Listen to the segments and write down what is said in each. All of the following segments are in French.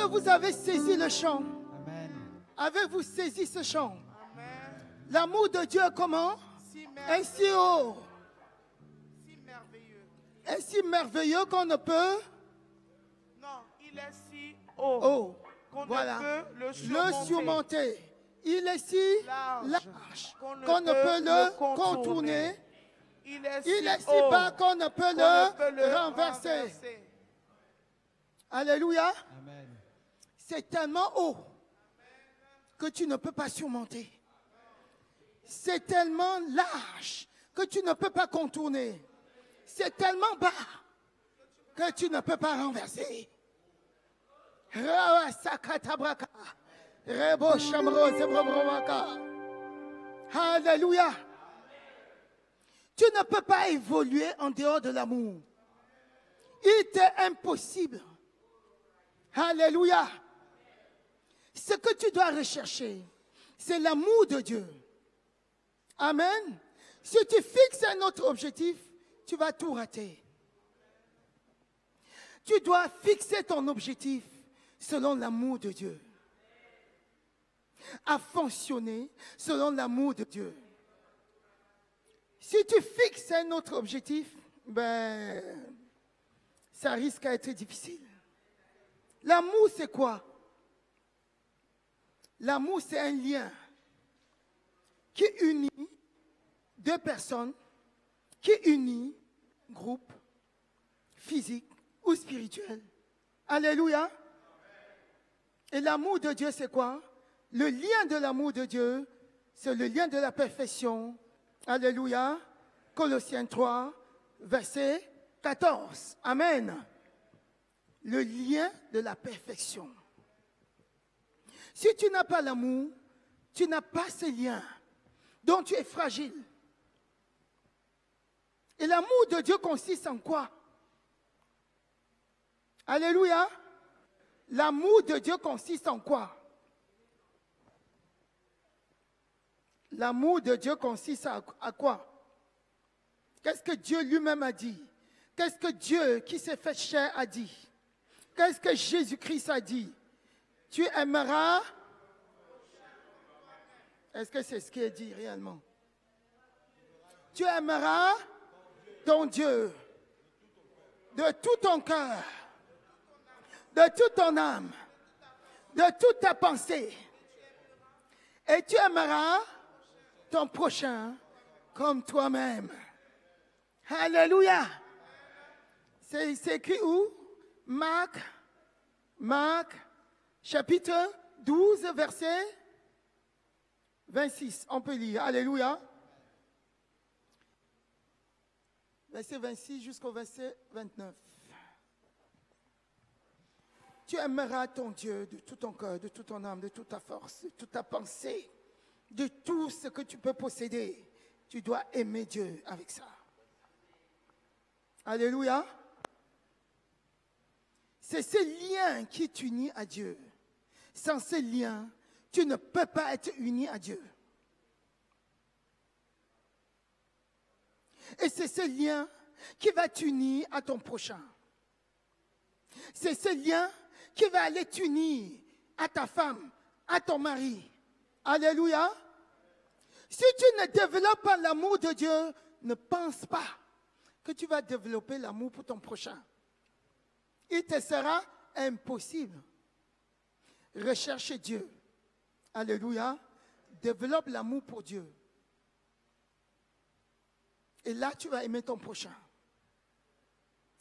que vous avez saisi le chant? Amen. Avez-vous saisi ce chant? Amen. L'amour de Dieu est comment? Si Est merveilleux. si haut, Si merveilleux. est si merveilleux qu'on ne peut Non, il est si haut oh, qu'on voilà, ne peut le le surmonter. surmonter. Il est si Large large qu'on ne peut le contourner. Il est Il est si si haut bas qu'on ne peut qu'on ne peut le renverser. Alléluia. Amen. C'est tellement haut que tu ne peux pas surmonter. C'est tellement large que tu ne peux pas contourner. C'est tellement bas que tu ne peux pas renverser. Alléluia. Tu ne peux pas évoluer en dehors de l'amour. Il t'est impossible. Alléluia. Ce que tu dois rechercher, c'est l'amour de Dieu. Amen. Si tu fixes un autre objectif, tu vas tout rater. Tu dois fixer ton objectif selon l'amour de Dieu. À fonctionner selon l'amour de Dieu. Si tu fixes un autre objectif, ça risque d'être difficile. L'amour, c'est quoi? L'amour, c'est un lien qui unit deux personnes, qui unit un groupe physique ou spirituel. Alléluia. Et l'amour de Dieu, c'est quoi? Le lien de l'amour de Dieu, c'est le lien de la perfection. Alléluia. Colossiens 3, verset 14. Amen. Le lien de la perfection. Si tu n'as pas l'amour, tu n'as pas ce lien. Donc tu es fragile. Et l'amour de Dieu consiste en quoi? Alléluia. L'amour de Dieu consiste en quoi? L'amour de Dieu consiste à quoi? Qu'est-ce que Dieu lui-même a dit? Qu'est-ce que Dieu qui s'est fait chair a dit? Qu'est-ce que Jésus-Christ a dit? Tu aimeras. Est-ce que c'est ce qui est dit réellement? Tu aimeras ton Dieu de tout ton cœur, de toute ton âme, de toute ta pensée. Et tu aimeras ton prochain comme toi-même. Alléluia. C'est écrit où? Marc, chapitre 12, verset 26. On peut lire. Alléluia. Verset 26 jusqu'au verset 29. Tu aimeras ton Dieu de tout ton cœur, de toute ton âme, de toute ta force, de toute ta pensée, de tout ce que tu peux posséder. Tu dois aimer Dieu avec ça. Alléluia. C'est ce lien qui t'unit à Dieu. Sans ce lien, tu ne peux pas être uni à Dieu. Et c'est ce lien qui va t'unir à ton prochain. C'est ce lien qui va aller t'unir à ta femme, à ton mari. Alléluia. Si tu ne développes pas l'amour de Dieu, ne pense pas que tu vas développer l'amour pour ton prochain. Il te sera impossible. Recherche Dieu. Alléluia. Développe l'amour pour Dieu. Et là, tu vas aimer ton prochain.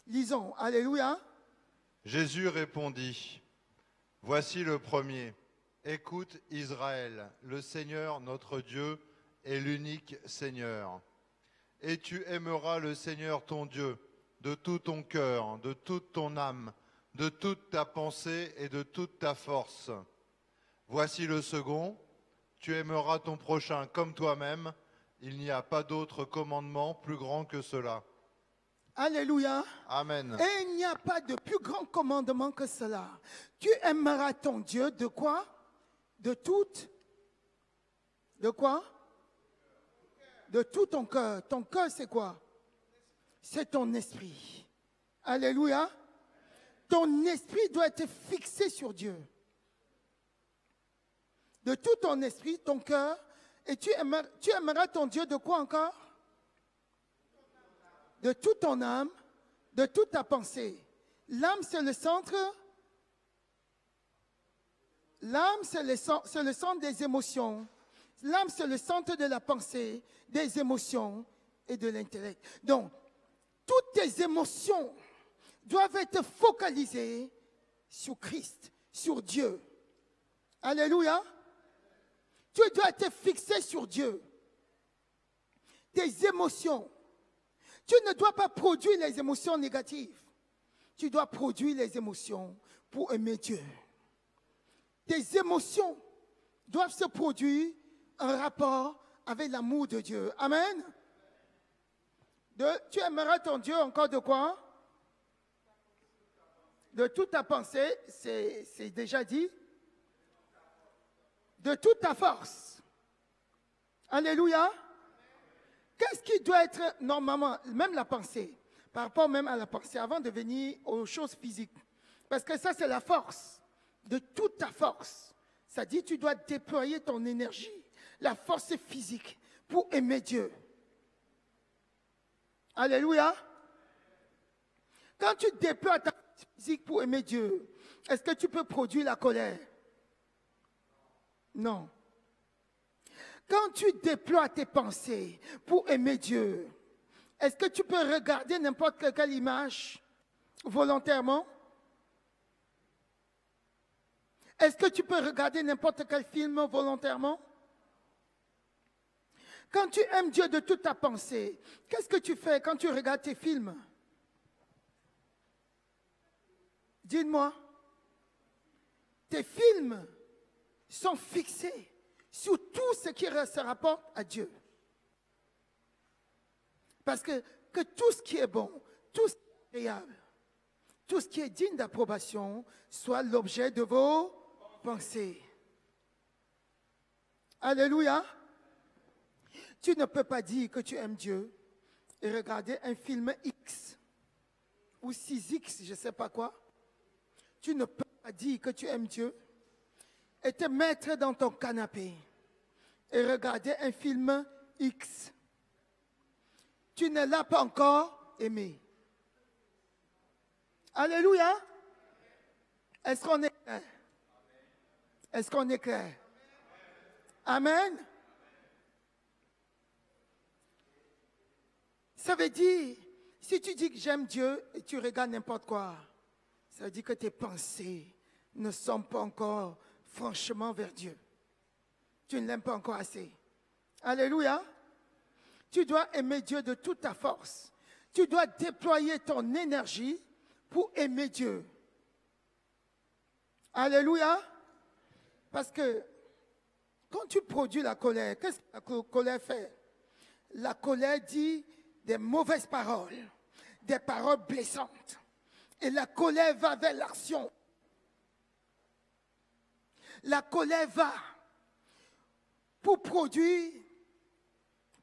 Lisons. Alléluia. Jésus répondit, « Voici le premier. Écoute Israël, le Seigneur notre Dieu est l'unique Seigneur. Et tu aimeras le Seigneur ton Dieu de tout ton cœur, de toute ton âme, de toute ta pensée et de toute ta force. Voici le second, tu aimeras ton prochain comme toi-même. Il n'y a pas d'autre commandement plus grand que cela. » Alléluia. Amen. Et il n'y a pas de plus grand commandement que cela. Tu aimeras ton Dieu de quoi? De toute. De quoi? De tout ton cœur. Ton cœur, c'est quoi? C'est ton esprit. Alléluia. ton esprit doit être fixé sur Dieu. De tout ton esprit, ton cœur, et tu aimeras ton Dieu de quoi encore? De toute ton âme, de toute ta pensée. L'âme, c'est le centre. L'âme, c'est le centre des émotions. L'âme, c'est le centre de la pensée, des émotions et de l'intellect. Donc, toutes tes émotions doivent être focalisées sur Christ, sur Dieu. Alléluia. Tu dois être fixé sur Dieu. Tes émotions. Tu ne dois pas produire les émotions négatives. Tu dois produire les émotions pour aimer Dieu. Tes émotions doivent se produire en rapport avec l'amour de Dieu. Amen. Tu aimeras ton Dieu encore de quoi? De toute ta pensée, c'est déjà dit. De toute ta force. Alléluia. Qu'est-ce qui doit être normalement, même la pensée, par rapport même à la pensée, avant de venir aux choses physiques. Parce que ça, c'est la force. De toute ta force. Ça dit, tu dois déployer ton énergie, la force physique, pour aimer Dieu. Alléluia. Quand tu déploies ta force physique pour aimer Dieu, est-ce que tu peux produire la colère? Non. Quand tu déploies tes pensées pour aimer Dieu, est-ce que tu peux regarder n'importe quelle image volontairement? Est-ce que tu peux regarder n'importe quel film volontairement? Quand tu aimes Dieu de toute ta pensée, qu'est-ce que tu fais quand tu regardes tes films? Dites-moi. Tes films sont fixés sur tout ce qui se rapporte à Dieu. Parce que tout ce qui est bon, tout ce qui est agréable, tout ce qui est digne d'approbation soit l'objet de vos pensées. Alléluia. Tu ne peux pas dire que tu aimes Dieu et regarder un film X ou 6X, je ne sais pas quoi. Tu ne peux pas dire que tu aimes Dieu et te mettre dans ton canapé et regarder un film X. Tu ne l'as pas encore aimé. Alléluia. Est-ce qu'on est clair? Est-ce qu'on est clair? Amen. Ça veut dire, si tu dis que j'aime Dieu et tu regardes n'importe quoi, ça veut dire que tes pensées ne sont pas encore franchement vers Dieu. Tu ne l'aimes pas encore assez. Alléluia. Tu dois aimer Dieu de toute ta force. Tu dois déployer ton énergie pour aimer Dieu. Alléluia. Parce que quand tu produis la colère, qu'est-ce que la colère fait? La colère dit des mauvaises paroles, des paroles blessantes. Et la colère va vers l'action. La colère va pour produire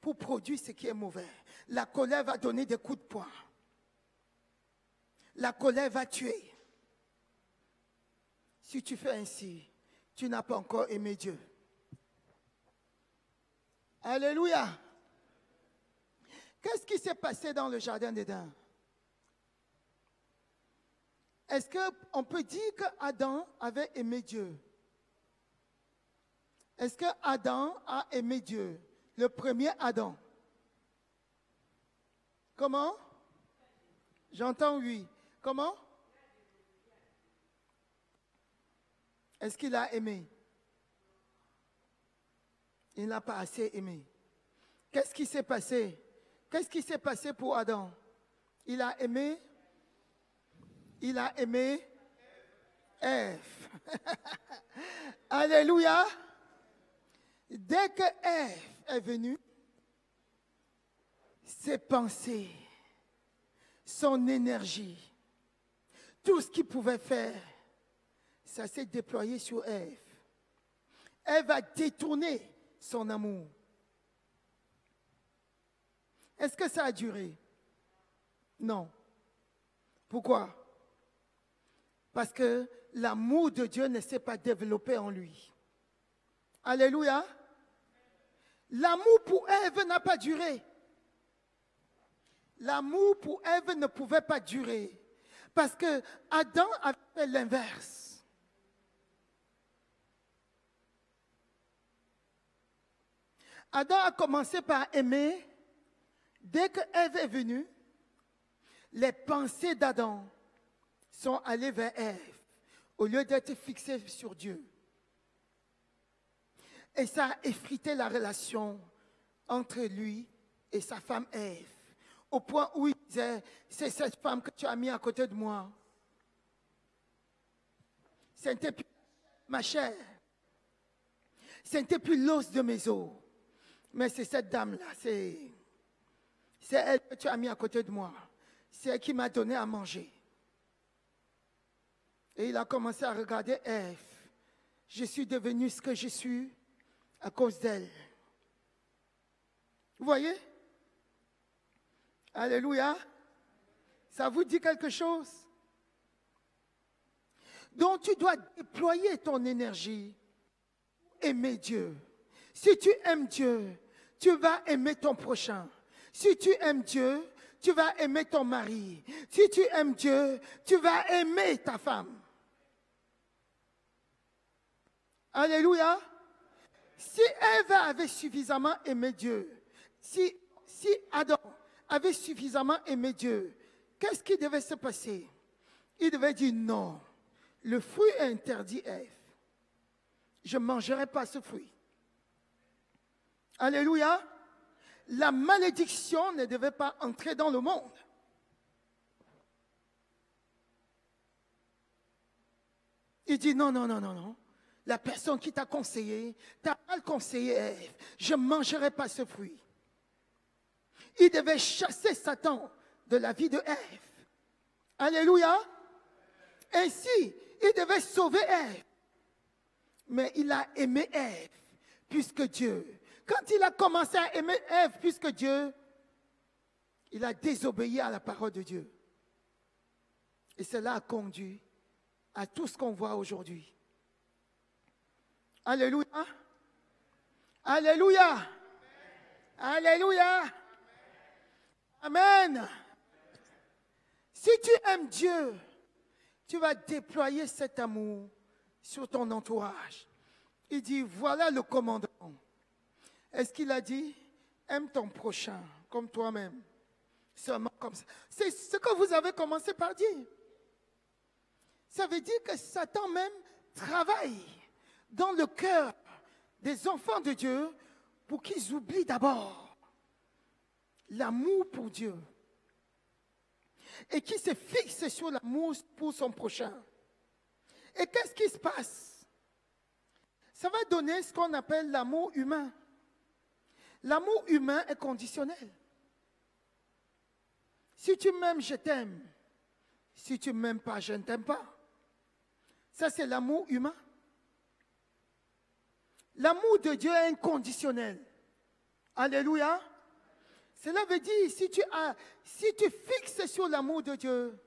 ce qui est mauvais. La colère va donner des coups de poing. La colère va tuer. Si tu fais ainsi, tu n'as pas encore aimé Dieu. Alléluia. Qu'est-ce qui s'est passé dans le jardin d'Éden? Est-ce qu'on peut dire qu'Adam avait aimé Dieu? Est-ce qu'Adam a aimé Dieu? Le premier Adam. Comment? J'entends oui. Comment? Est-ce qu'il a aimé? Il n'a pas assez aimé. Qu'est-ce qui s'est passé? Qu'est-ce qui s'est passé pour Adam? Il a aimé? Il a aimé Ève. Alléluia. Dès que Ève est venue, ses pensées, son énergie, tout ce qu'il pouvait faire, ça s'est déployé sur Ève. Ève a détourné son amour. Est-ce que ça a duré? Non. Pourquoi? Parce que l'amour de Dieu ne s'est pas développé en lui. Alléluia. L'amour pour Ève n'a pas duré. L'amour pour Ève ne pouvait pas durer. Parce que Adam a fait l'inverse. Adam a commencé par aimer. Dès que Ève est venue, les pensées d'Adam sont allées vers Ève, au lieu d'être fixées sur Dieu. Et ça a effrité la relation entre lui et sa femme Ève, au point où il disait, c'est cette femme que tu as mis à côté de moi. Ce n'était plus ma chair, ce n'était plus l'os de mes os, mais c'est cette dame-là, c'est elle que tu as mis à côté de moi. C'est elle qui m'a donné à manger. Et il a commencé à regarder Ève. Je suis devenu ce que je suis à cause d'elle. Vous voyez? Alléluia. Ça vous dit quelque chose? Donc tu dois déployer ton énergie. Aimer Dieu. Si tu aimes Dieu, tu vas aimer ton prochain. Si tu aimes Dieu, tu vas aimer ton mari. Si tu aimes Dieu, tu vas aimer ta femme. Alléluia. Si Ève avait suffisamment aimé Dieu, si Adam avait suffisamment aimé Dieu, qu'est-ce qui devait se passer? Il devait dire non, le fruit est interdit, Ève. Je ne mangerai pas ce fruit. Alléluia. La malédiction ne devait pas entrer dans le monde. Il dit non, non, non, non, non. La personne qui t'a conseillé, t'a mal conseillé, Ève. Je ne mangerai pas ce fruit. Il devait chasser Satan de la vie de Ève. Alléluia. Ainsi, il devait sauver Ève. Mais il a aimé Ève plus que Dieu. Quand il a commencé à aimer Ève plus que Dieu, il a désobéi à la parole de Dieu. Et cela a conduit à tout ce qu'on voit aujourd'hui. Alléluia. Alléluia. Alléluia. Amen. Si tu aimes Dieu, tu vas déployer cet amour sur ton entourage. Il dit, voilà le commandement. Est-ce qu'il a dit, aime ton prochain comme toi-même? Seulement comme ça. C'est ce que vous avez commencé par dire. Ça veut dire que Satan même travaille dans le cœur des enfants de Dieu pour qu'ils oublient d'abord l'amour pour Dieu et qu'ils se fixent sur l'amour pour son prochain. Et qu'est-ce qui se passe? Ça va donner ce qu'on appelle l'amour humain. L'amour humain est conditionnel. Si tu m'aimes, je t'aime. Si tu ne m'aimes pas, je ne t'aime pas. Ça, c'est l'amour humain. L'amour de Dieu est inconditionnel. Alléluia. Cela veut dire, si tu fixes sur l'amour de Dieu,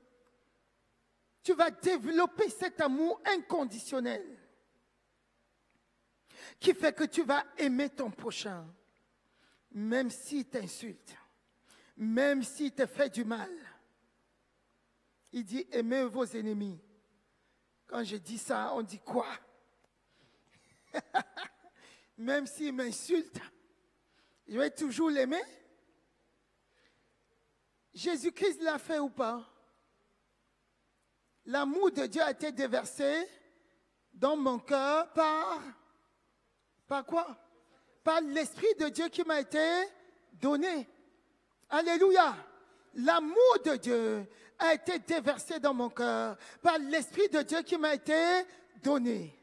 tu vas développer cet amour inconditionnel qui fait que tu vas aimer ton prochain, même s'il t'insulte, même s'il te fait du mal. Il dit, aimez vos ennemis. Quand je dis ça, on dit quoi? Même s'il m'insulte, je vais toujours l'aimer. Jésus-Christ l'a fait ou pas? L'amour de Dieu a été déversé dans mon cœur par quoi? Par l'Esprit de Dieu qui m'a été donné. Alléluia. L'amour de Dieu a été déversé dans mon cœur par l'Esprit de Dieu qui m'a été donné.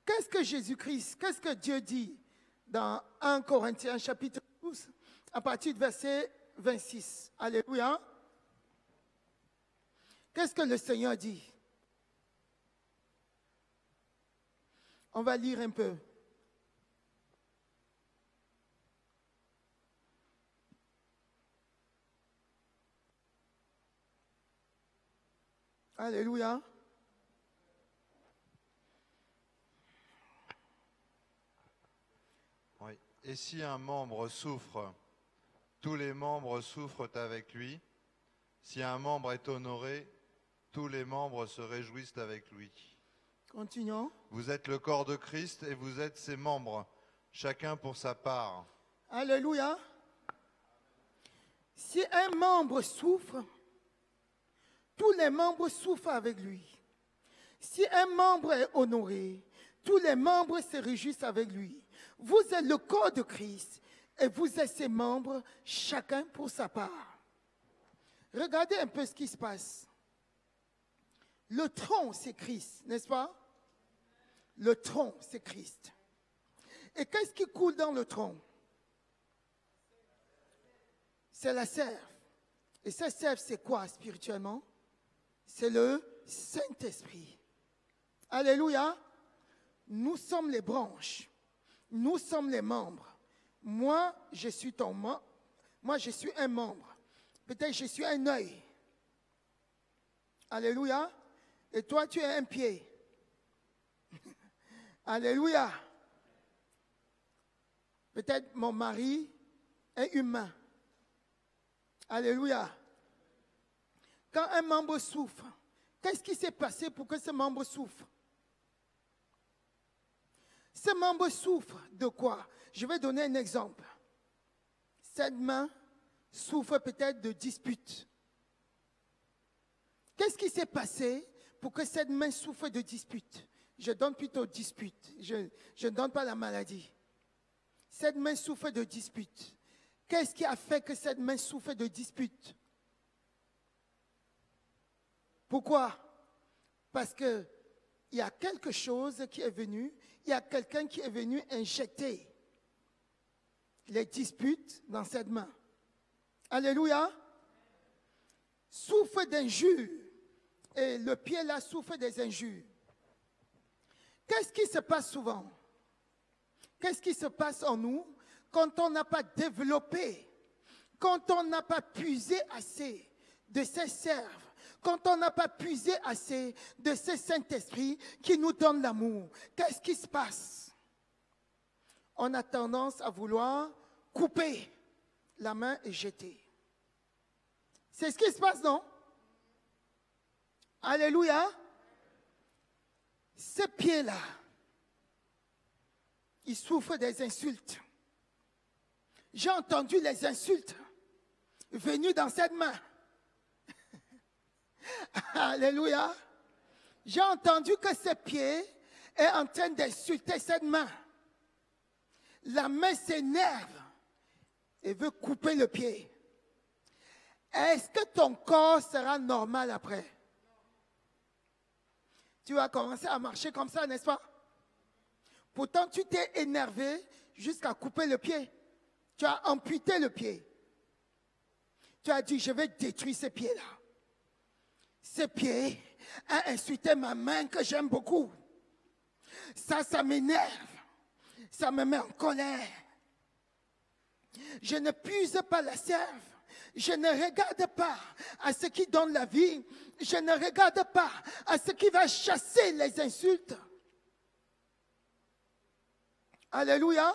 Qu'est-ce que Jésus-Christ, qu'est-ce que Dieu dit dans 1 Corinthiens chapitre 12 à partir du verset 26? Alléluia. Qu'est-ce que le Seigneur dit? On va lire un peu. Alléluia. Oui. Et si un membre souffre, tous les membres souffrent avec lui. Si un membre est honoré, tous les membres se réjouissent avec lui. Continuons. Vous êtes le corps de Christ et vous êtes ses membres, chacun pour sa part. Alléluia. Si un membre souffre, tous les membres souffrent avec lui. Si un membre est honoré, tous les membres se réjouissent avec lui. Vous êtes le corps de Christ et vous êtes ses membres, chacun pour sa part. Regardez un peu ce qui se passe. Le tronc, c'est Christ, n'est-ce pas? Le tronc, c'est Christ. Et qu'est-ce qui coule dans le tronc? C'est la sève. Et cette sève, c'est quoi spirituellement? C'est le Saint-Esprit. Alléluia. Nous sommes les branches. Nous sommes les membres. Moi, je suis ton membre. Moi, je suis un membre. Peut-être je suis un œil. Alléluia. Et toi, tu es un pied. Alléluia. Peut-être mon mari est humain. Alléluia. Quand un membre souffre, qu'est-ce qui s'est passé pour que ce membre souffre? Ce membre souffre de quoi? Je vais donner un exemple. Cette main souffre peut-être de disputes. Qu'est-ce qui s'est passé pour que cette main souffre de disputes? Je donne plutôt disputes. Je ne donne pas la maladie. Cette main souffre de disputes. Qu'est-ce qui a fait que cette main souffre de disputes? Pourquoi? Parce qu'il y a quelque chose qui est venu, il y a quelqu'un qui est venu injecter les disputes dans cette main. Alléluia. Souffre d'injures. Et le pied là souffre des injures. Qu'est-ce qui se passe souvent? Qu'est-ce qui se passe en nous quand on n'a pas développé, quand on n'a pas puisé assez de ces sèves, quand on n'a pas puisé assez de ce Saint-Esprit qui nous donne l'amour? Qu'est-ce qui se passe? On a tendance à vouloir couper la main et jeter. C'est ce qui se passe, non? Alléluia. Ce pied-là, il souffre des insultes. J'ai entendu les insultes venues dans cette main. Alléluia. J'ai entendu que ce pied est en train d'insulter cette main. La main s'énerve et veut couper le pied. Est-ce que ton corps sera normal après? Tu vas commencer à marcher comme ça, n'est-ce pas? Pourtant, tu t'es énervé jusqu'à couper le pied. Tu as amputé le pied. Tu as dit, je vais détruire ce pied-là. Ce pied a insulté ma main que j'aime beaucoup. Ça m'énerve. Ça me met en colère. Je ne puise pas la sève. Je ne regarde pas à ce qui donne la vie. Je ne regarde pas à ce qui va chasser les insultes. Alléluia.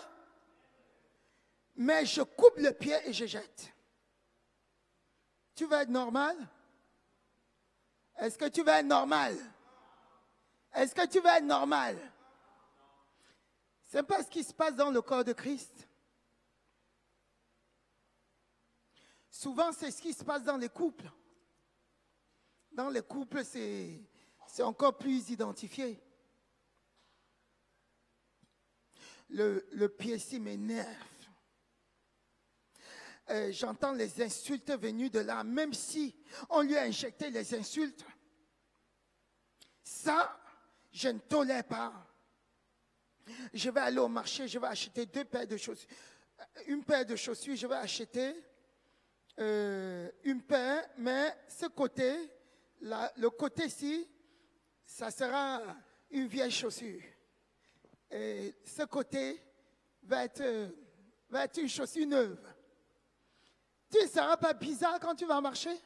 Mais je coupe le pied et je jette. Tu vas être normal? Est-ce que tu vas être normal? Est-ce que tu vas être normal? Ce n'est pas ce qui se passe dans le corps de Christ. Souvent, c'est ce qui se passe dans les couples. Dans les couples, c'est encore plus identifié. Le pied-ci m'énerve. J'entends les insultes venues de là, même si on lui a injecté les insultes. Ça, je ne tolère pas. Je vais aller au marché, je vais acheter 2 paires de chaussures. Une paire de chaussures, je vais acheter une paire, mais ce côté, le côté-ci, ça sera une vieille chaussure. Et ce côté va être une chaussure neuve. Tu ne seras pas bizarre quand tu vas marcher?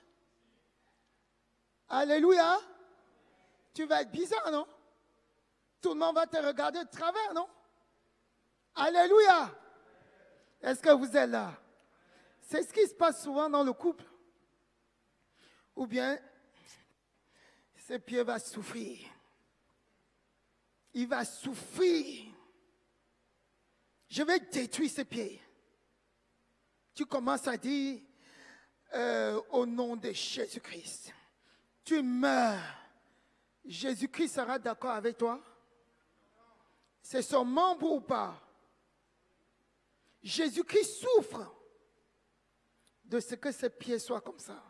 Alléluia. Tu vas être bizarre, non? Tout le monde va te regarder de travers, non? Alléluia! Est-ce que vous êtes là? C'est ce qui se passe souvent dans le couple. Ou bien, ses pieds vont souffrir. Il va souffrir. Je vais détruire ses pieds. Tu commences à dire, au nom de Jésus-Christ, tu meurs. Jésus-Christ sera d'accord avec toi? C'est son membre ou pas? Jésus-Christ souffre de ce que ses pieds soient comme ça.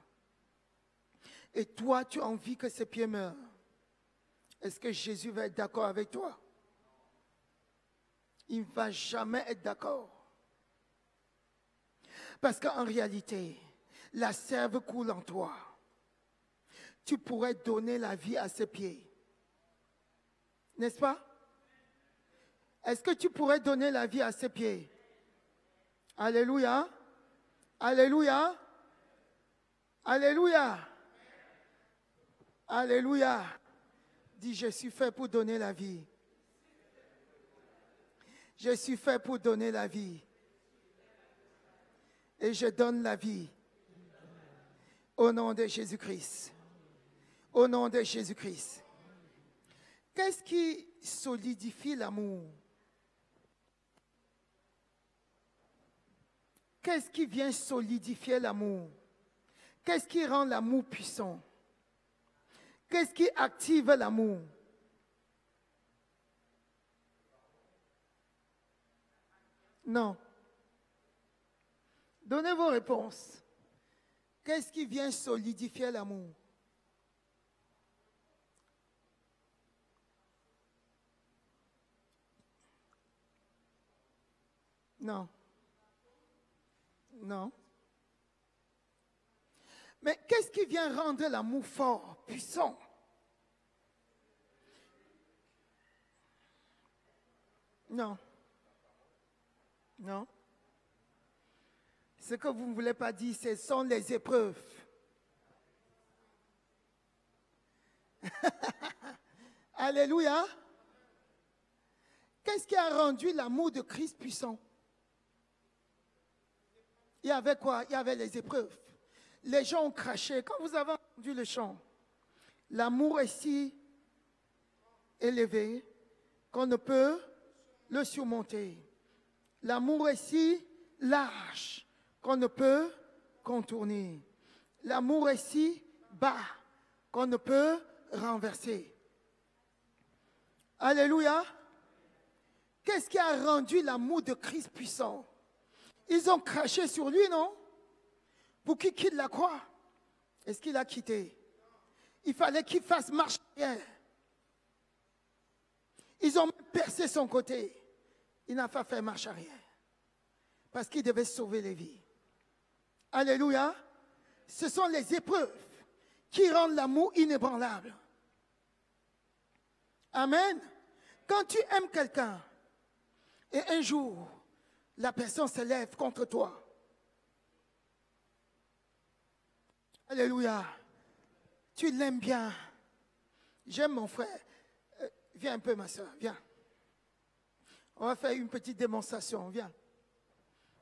Et toi, tu as envie que ses pieds meurent. Est-ce que Jésus va être d'accord avec toi? Il ne va jamais être d'accord. Parce qu'en réalité, la sève coule en toi. Tu pourrais donner la vie à ses pieds. N'est-ce pas? Est-ce que tu pourrais donner la vie à ses pieds? Alléluia. Alléluia. Alléluia. Alléluia. Dis, je suis fait pour donner la vie. Je suis fait pour donner la vie. Et je donne la vie. Au nom de Jésus-Christ. Au nom de Jésus-Christ. Qu'est-ce qui solidifie l'amour? Qu'est-ce qui vient solidifier l'amour? Qu'est-ce qui rend l'amour puissant? Qu'est-ce qui active l'amour? Non. Donnez vos réponses. Qu'est-ce qui vient solidifier l'amour? Non. Non. Mais qu'est-ce qui vient rendre l'amour fort, puissant? Non. Non. Ce que vous ne voulez pas dire, ce sont les épreuves. Alléluia. Qu'est-ce qui a rendu l'amour de Christ puissant? Il y avait quoi? Il y avait les épreuves. Les gens ont craché. Quand vous avez entendu le chant, l'amour est si élevé qu'on ne peut le surmonter. L'amour est si large qu'on ne peut contourner. L'amour est si bas qu'on ne peut renverser. Alléluia. Qu'est-ce qui a rendu l'amour de Christ puissant? Ils ont craché sur lui, non? Pour qu'il quitte la croix. Est-ce qu'il a quitté? Il fallait qu'il fasse marche arrière. Ils ont percé son côté. Il n'a pas fait marche arrière. Parce qu'il devait sauver les vies. Alléluia. Ce sont les épreuves qui rendent l'amour inébranlable. Amen. Quand tu aimes quelqu'un et un jour, la personne se lève contre toi. Alléluia. Tu l'aimes bien. J'aime mon frère. Viens un peu, ma soeur. Viens. On va faire une petite démonstration. Viens.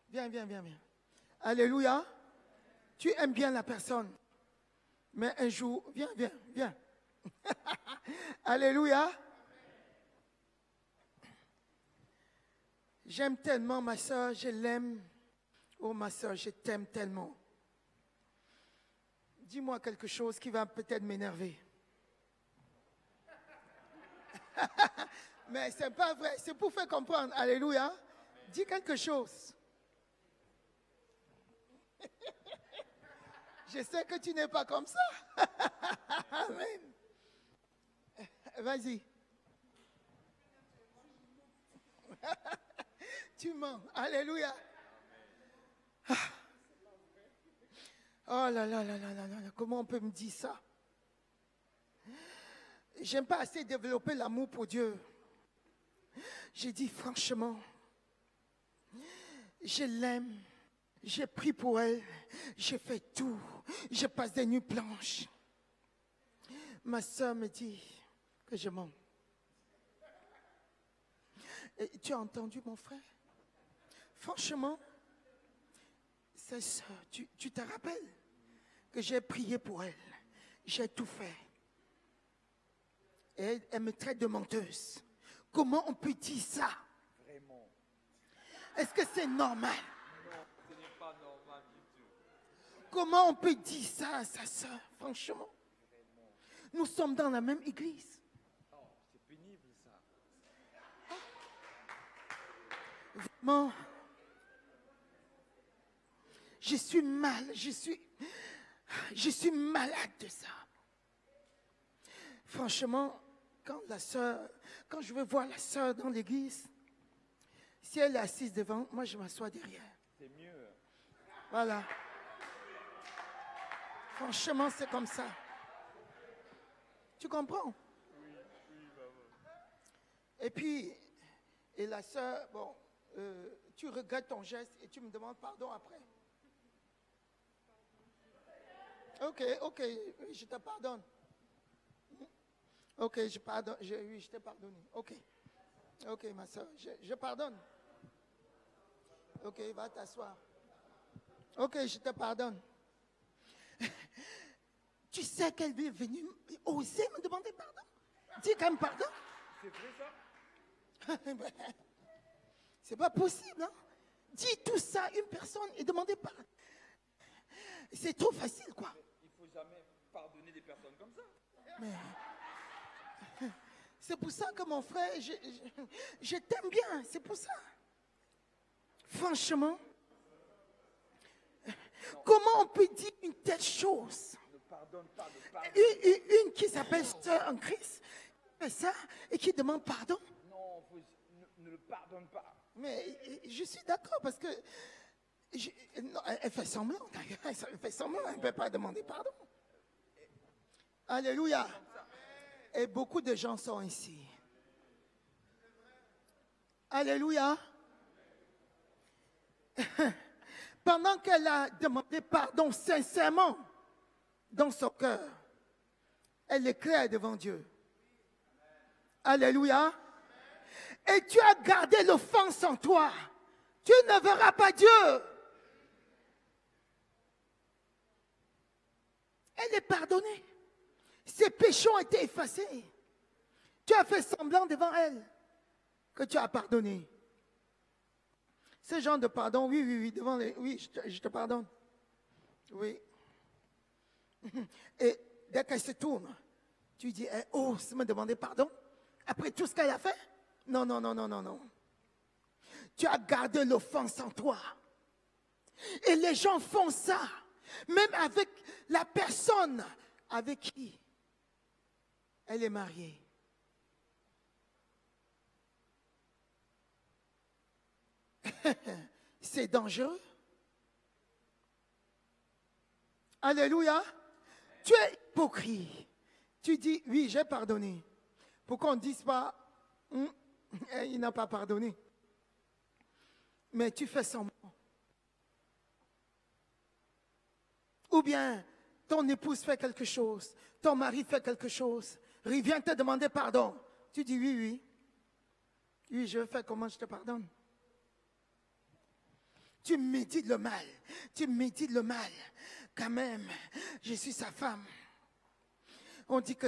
Viens, viens, viens, viens. Alléluia. Tu aimes bien la personne. Mais un jour, viens, viens, viens. Alléluia. J'aime tellement ma soeur, je l'aime. Oh ma soeur, je t'aime tellement. Dis-moi quelque chose qui va peut-être m'énerver. Mais ce n'est pas vrai, c'est pour faire comprendre. Alléluia. Dis quelque chose. Je sais que tu n'es pas comme ça. Amen. Vas-y. Tu mens. Alléluia. Oh là là là là là là. Comment on peut me dire ça? J'aime pas assez développer l'amour pour Dieu. J'ai dit franchement, je l'aime. J'ai pris pour elle. J'ai fait tout. Je passe des nuits blanches. Ma soeur me dit, que je mens. Et tu as entendu mon frère? Franchement, cette soeur, tu te rappelles que j'ai prié pour elle. J'ai tout fait. Et elle me traite de menteuse. Comment on peut dire ça? Vraiment. Est-ce que c'est normal? Non, ce n'est pas normal du tout. Comment on peut dire ça à sa soeur? Franchement. Vraiment. Nous sommes dans la même église. Oh, c'est pénible ça. Vraiment. Je suis mal. Je suis malade de ça. Franchement, quand je veux voir la sœur dans l'église, si elle est assise devant, moi je m'assois derrière. C'est mieux. Voilà. Franchement, c'est comme ça. Tu comprends? Oui, maman. Et puis, et la sœur, bon, tu regrettes ton geste et tu me demandes pardon après. Ok, oui, je te pardonne. Ok, je pardonne, oui, je t'ai pardonné. Ok, ma soeur, je pardonne. Ok, va t'asseoir. Ok, je te pardonne. Tu sais qu'elle est venue oser me demander pardon? Dis quand même pardon. C'est vrai ça? C'est pas possible, hein? Dis tout ça à une personne et demandez pardon. C'est trop facile, quoi. Il ne faut jamais pardonner des personnes comme ça. Mais c'est pour ça que mon frère, je t'aime bien, c'est pour ça. Franchement, comment on peut dire une telle chose? Ne pardonne pas, ne pardonne. Une qui s'appelle sœur en Christ, qui fait ça et qui demande pardon. Non, ne le pardonne pas. Mais je suis d'accord parce que non, elle fait semblant, d'ailleurs. Elle fait semblant, elle ne peut pas demander pardon. Alléluia. Et beaucoup de gens sont ici. Alléluia. Pendant qu'elle a demandé pardon sincèrement dans son cœur, elle est claire devant Dieu. Alléluia. Et tu as gardé l'offense en toi. Tu ne verras pas Dieu. Elle est pardonnée. Ses péchés ont été effacés. Tu as fait semblant devant elle que tu as pardonné. Ce genre de pardon, oui, devant les... Oui, je te pardonne. Oui. Et dès qu'elle se tourne, tu dis, elle ose me demander pardon après tout ce qu'elle a fait? Non. Tu as gardé l'offense en toi. Et les gens font ça, même avec la personne avec qui elle est mariée. C'est dangereux. Alléluia. Tu es hypocrite. Tu dis, oui, j'ai pardonné. Pourquoi on ne dise pas, il n'a pas pardonné? Mais tu fais semblant. Ou bien, ton épouse fait quelque chose, ton mari fait quelque chose, il vient te demander pardon. Tu dis oui. Oui, je vais faire comment je te pardonne. Tu médites le mal. Quand même, je suis sa femme. On dit que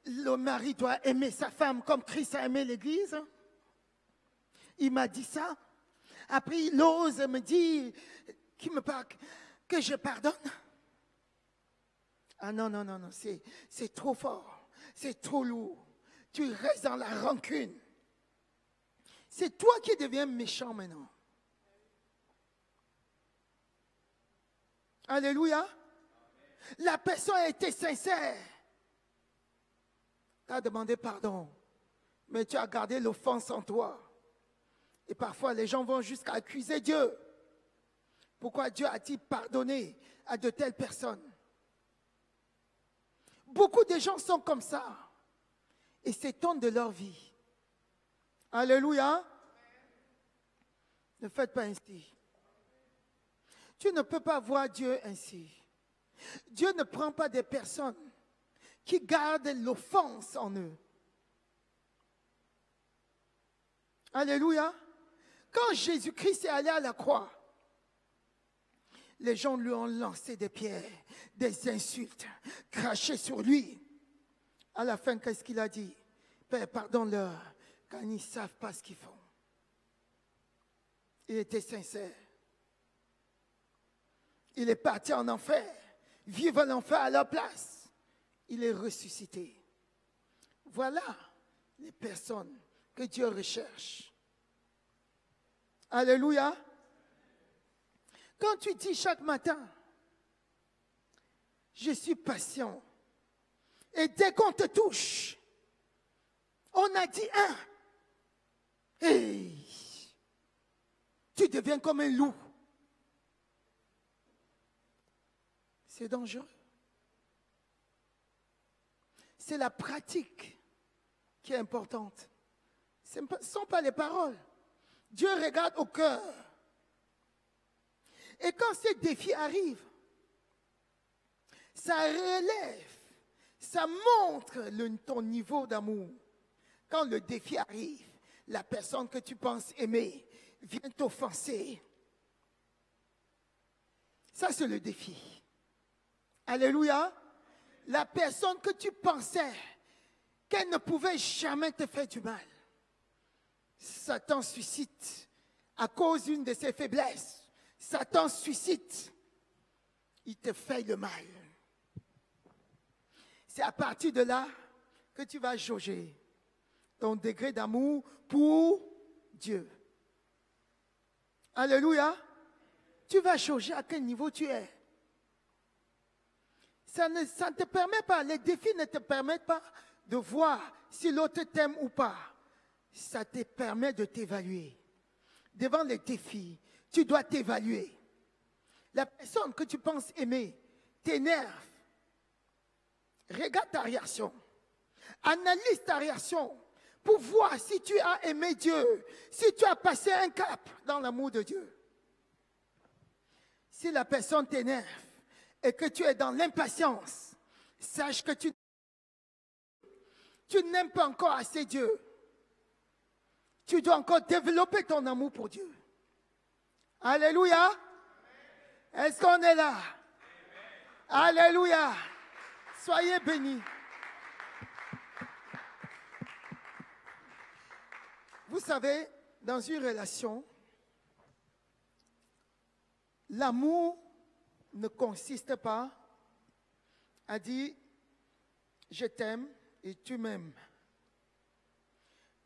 le mari doit aimer sa femme comme Christ a aimé l'Église. Il m'a dit ça. Après, il ose me dire que je pardonne. Ah non, c'est trop fort. C'est trop lourd. Tu restes dans la rancune. C'est toi qui deviens méchant maintenant. Alléluia. La personne a été sincère. Tu as demandé pardon. Mais tu as gardé l'offense en toi. Et parfois, les gens vont jusqu'à accuser Dieu. Pourquoi Dieu a-t-il pardonné à de telles personnes? Beaucoup de gens sont comme ça. Et s'étonnent de leur vie. Alléluia. Ne faites pas ainsi. Tu ne peux pas voir Dieu ainsi. Dieu ne prend pas des personnes qui gardent l'offense en eux. Alléluia. Quand Jésus-Christ est allé à la croix, les gens lui ont lancé des pierres, des insultes, craché sur lui. À la fin, qu'est-ce qu'il a dit? Père, pardonne-leur, car ils ne savent pas ce qu'ils font. Il était sincère. Il est parti en enfer, vivre l'enfer à leur place. Il est ressuscité. Voilà les personnes que Dieu recherche. Alléluia. Quand tu dis chaque matin, je suis patient, et dès qu'on te touche, on a dit un, hey, tu deviens comme un loup. C'est dangereux. C'est la pratique qui est importante. Ce ne sont pas les paroles. Dieu regarde au cœur. Et quand ces défis arrivent, ça relève, ça montre ton niveau d'amour. Quand le défi arrive, la personne que tu penses aimer vient t'offenser. Ça, c'est le défi. Alléluia. La personne que tu pensais qu'elle ne pouvait jamais te faire du mal, Satan suscite à cause d'une de ses faiblesses. Satan suscite, il te fait le mal. C'est à partir de là que tu vas jauger ton degré d'amour pour Dieu. Alléluia. Tu vas jauger à quel niveau tu es. Ça ne te permet pas, les défis ne te permettent pas de voir si l'autre t'aime ou pas. Ça te permet de t'évaluer. Devant les défis, tu dois t'évaluer. La personne que tu penses aimer t'énerve. Regarde ta réaction. Analyse ta réaction pour voir si tu as aimé Dieu, si tu as passé un cap dans l'amour de Dieu. Si la personne t'énerve et que tu es dans l'impatience, sache que tu n'aimes pas encore assez Dieu. Tu dois encore développer ton amour pour Dieu. Alléluia. Est-ce qu'on est là? Alléluia. Soyez bénis. Vous savez, dans une relation, l'amour ne consiste pas à dire « je t'aime et tu m'aimes ».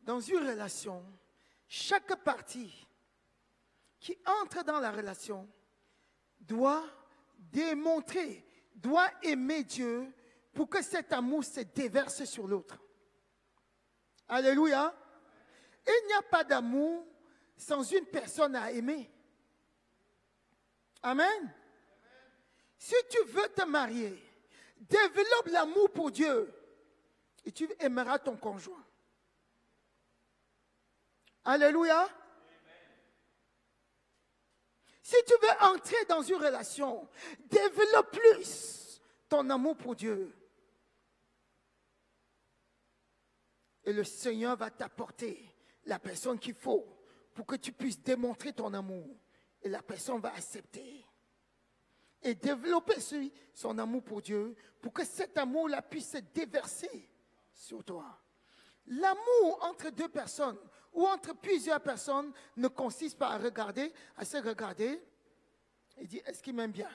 Dans une relation, chaque partie qui entre dans la relation doit démontrer, doit aimer Dieu pour que cet amour se déverse sur l'autre. Alléluia. Il n'y a pas d'amour sans une personne à aimer. Amen. Si tu veux te marier, développe l'amour pour Dieu et tu aimeras ton conjoint. Alléluia. Si tu veux entrer dans une relation, développe plus ton amour pour Dieu. Et le Seigneur va t'apporter la personne qu'il faut pour que tu puisses démontrer ton amour. Et la personne va accepter. Et développer son amour pour Dieu pour que cet amour-là puisse se déverser sur toi. L'amour entre deux personnes ou entre plusieurs personnes ne consiste pas à se regarder et dire, est-ce qu'il m'aime bien?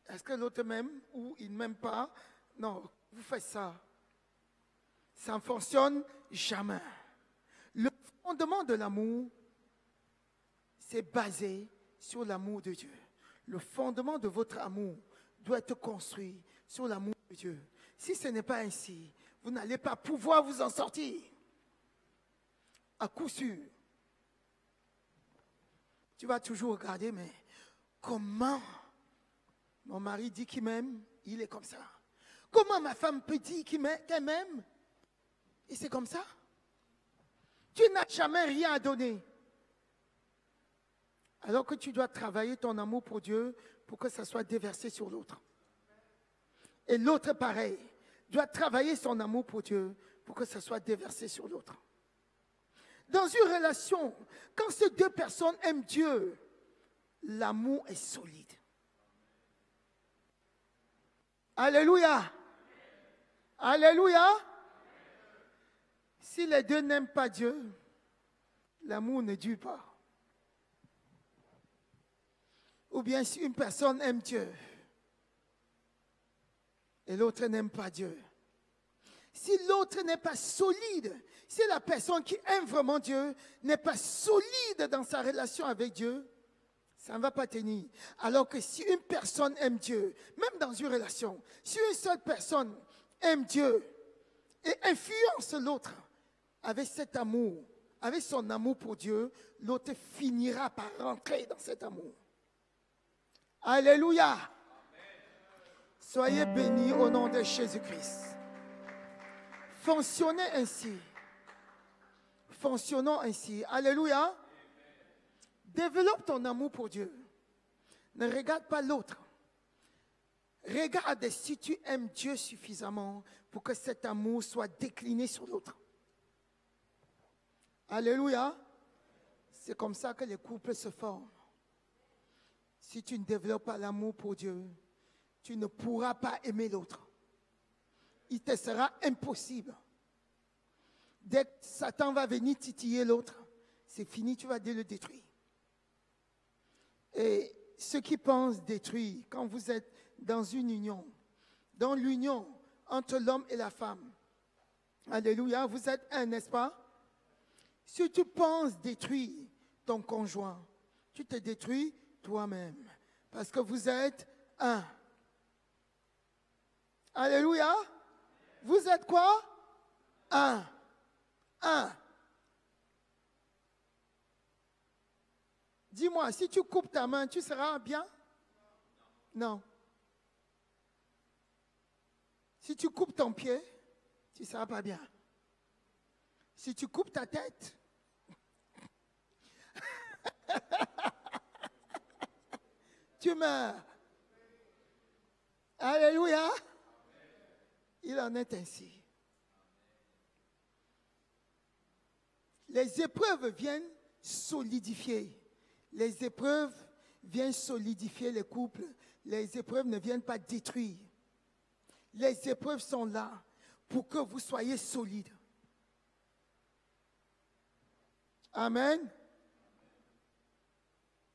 Est-ce que l'autre m'aime ou il ne m'aime pas? Non, vous faites ça. Ça ne fonctionne jamais. Le fondement de l'amour, c'est basé sur l'amour de Dieu. Le fondement de votre amour doit être construit sur l'amour de Dieu. Si ce n'est pas ainsi, vous n'allez pas pouvoir vous en sortir. À coup sûr. Tu vas toujours regarder, mais comment mon mari dit qu'il m'aime, il est comme ça. Comment ma femme peut dire qu'elle m'aime, et c'est comme ça. Tu n'as jamais rien à donner. Alors que tu dois travailler ton amour pour Dieu pour que ça soit déversé sur l'autre. Et l'autre, pareil, doit travailler son amour pour Dieu pour que ça soit déversé sur l'autre. Dans une relation, quand ces deux personnes aiment Dieu, l'amour est solide. Alléluia. Alléluia. Si les deux n'aiment pas Dieu, l'amour ne dure pas. Ou bien si une personne aime Dieu et l'autre n'aime pas Dieu. Si l'autre n'est pas solide, si la personne qui aime vraiment Dieu n'est pas solide dans sa relation avec Dieu, ça ne va pas tenir. Alors que si une personne aime Dieu, même dans une relation, si une seule personne aime Dieu et influence l'autre avec cet amour, avec son amour pour Dieu, l'autre finira par rentrer dans cet amour. Alléluia. Soyez bénis au nom de Jésus-Christ. Fonctionnez ainsi. Fonctionnons ainsi. Alléluia. Développe ton amour pour Dieu. Ne regarde pas l'autre. Regarde si tu aimes Dieu suffisamment pour que cet amour soit décliné sur l'autre. Alléluia. C'est comme ça que les couples se forment. Si tu ne développes pas l'amour pour Dieu, tu ne pourras pas aimer l'autre. Il te sera impossible. Dès que Satan va venir titiller l'autre, c'est fini, tu vas le détruire. Et ceux qui pensent détruire, quand vous êtes dans une union, dans l'union entre l'homme et la femme, alléluia, vous êtes un, n'est-ce pas? Si tu penses détruire ton conjoint, tu te détruis toi-même. Parce que vous êtes un. Alléluia. Vous êtes quoi? Un. Un. Dis-moi, si tu coupes ta main, tu seras bien? Non. Si tu coupes ton pied, tu ne seras pas bien. Si tu coupes ta tête, tu meurs. Alléluia. Il en est ainsi. Les épreuves viennent solidifier. Les épreuves viennent solidifier les couples. Les épreuves ne viennent pas détruire. Les épreuves sont là pour que vous soyez solides. Amen.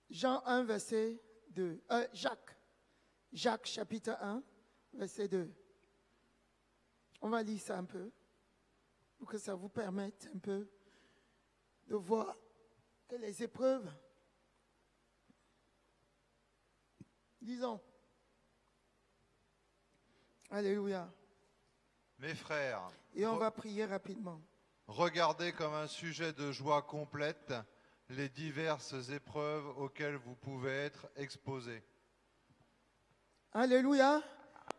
Jean 1, verset 2. Jacques, chapitre 1, verset 2. On va lire ça un peu, pour que ça vous permette un peu de voir que les épreuves, disons, alléluia. Mes frères, Et on va prier rapidement. regardez comme un sujet de joie complète les diverses épreuves auxquelles vous pouvez être exposés. Alléluia.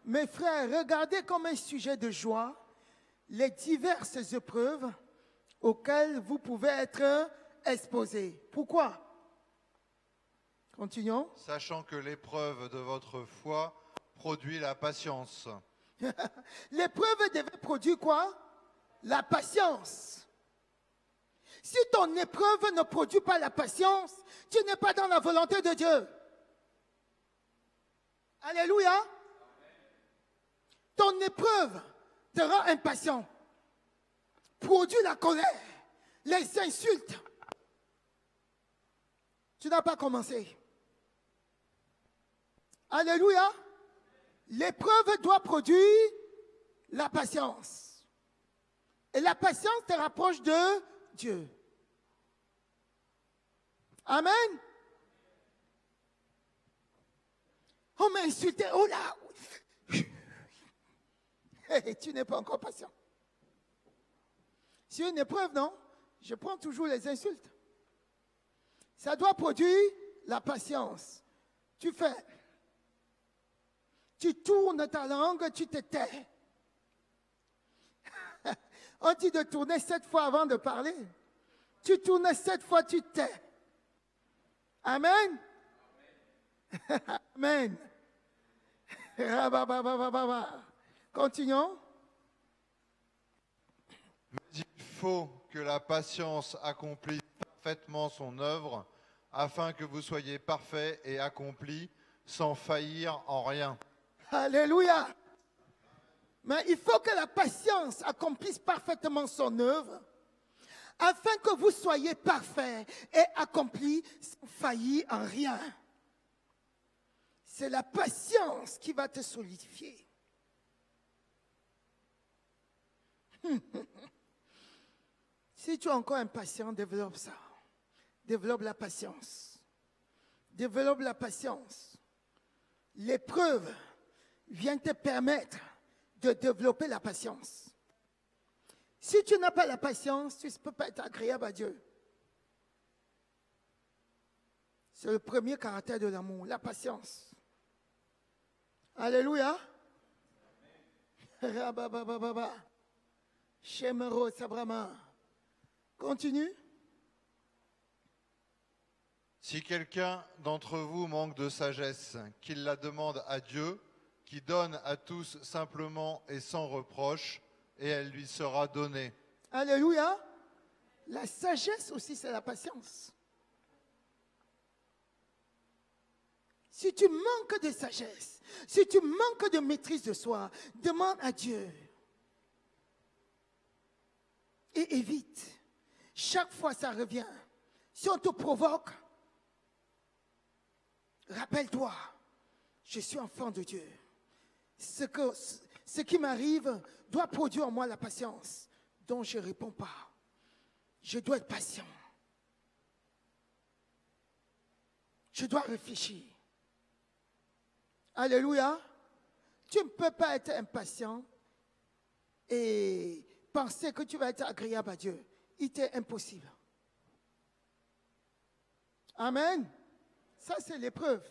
Mes frères, regardez comme un sujet de joie les diverses épreuves auxquelles vous pouvez être exposés. Pourquoi? Continuons. Sachant que l'épreuve de votre foi produit la patience. L'épreuve devait produire quoi? La patience. Si ton épreuve ne produit pas la patience, tu n'es pas dans la volonté de Dieu. Alléluia. Ton épreuve te rend impatient, produit la colère, les insultes. Tu n'as pas commencé. Alléluia. L'épreuve doit produire la patience. Et la patience te rapproche de Dieu. Amen. On m'a insulté. Oh là. Hey, tu n'es pas encore patient. C'est une épreuve, non? Je prends toujours les insultes. Ça doit produire la patience. Tu fais. Tu tournes ta langue, tu te tais. On dit de tourner 7 fois avant de parler. Tu tournes 7 fois, tu te tais. Amen. Amen. Continuons. Mais il faut que la patience accomplisse parfaitement son œuvre, afin que vous soyez parfaits et accomplis, sans faillir en rien. Alléluia. Mais il faut que la patience accomplisse parfaitement son œuvre, afin que vous soyez parfaits et accomplis sans faillir en rien. C'est la patience qui va te solidifier. Si tu es encore impatient, développe ça. Développe la patience. Développe la patience. L'épreuve vient te permettre de développer la patience. Si tu n'as pas la patience, tu ne peux pas être agréable à Dieu. C'est le premier caractère de l'amour, la patience. Alléluia. Shemero Sabrama. Continue. Si quelqu'un d'entre vous manque de sagesse, qu'il la demande à Dieu, qui donne à tous simplement et sans reproche, et elle lui sera donnée. Alléluia. La sagesse aussi, c'est la patience. Si tu manques de sagesse, si tu manques de maîtrise de soi, demande à Dieu. Et évite. Chaque fois, ça revient. Si on te provoque, rappelle-toi, je suis enfant de Dieu. Ce qui m'arrive doit produire en moi la patience dont je ne réponds pas. Je dois être patient. Je dois réfléchir. Alléluia. Tu ne peux pas être impatient et penser que tu vas être agréable à Dieu. Il t'est impossible. Amen. Ça, c'est l'épreuve.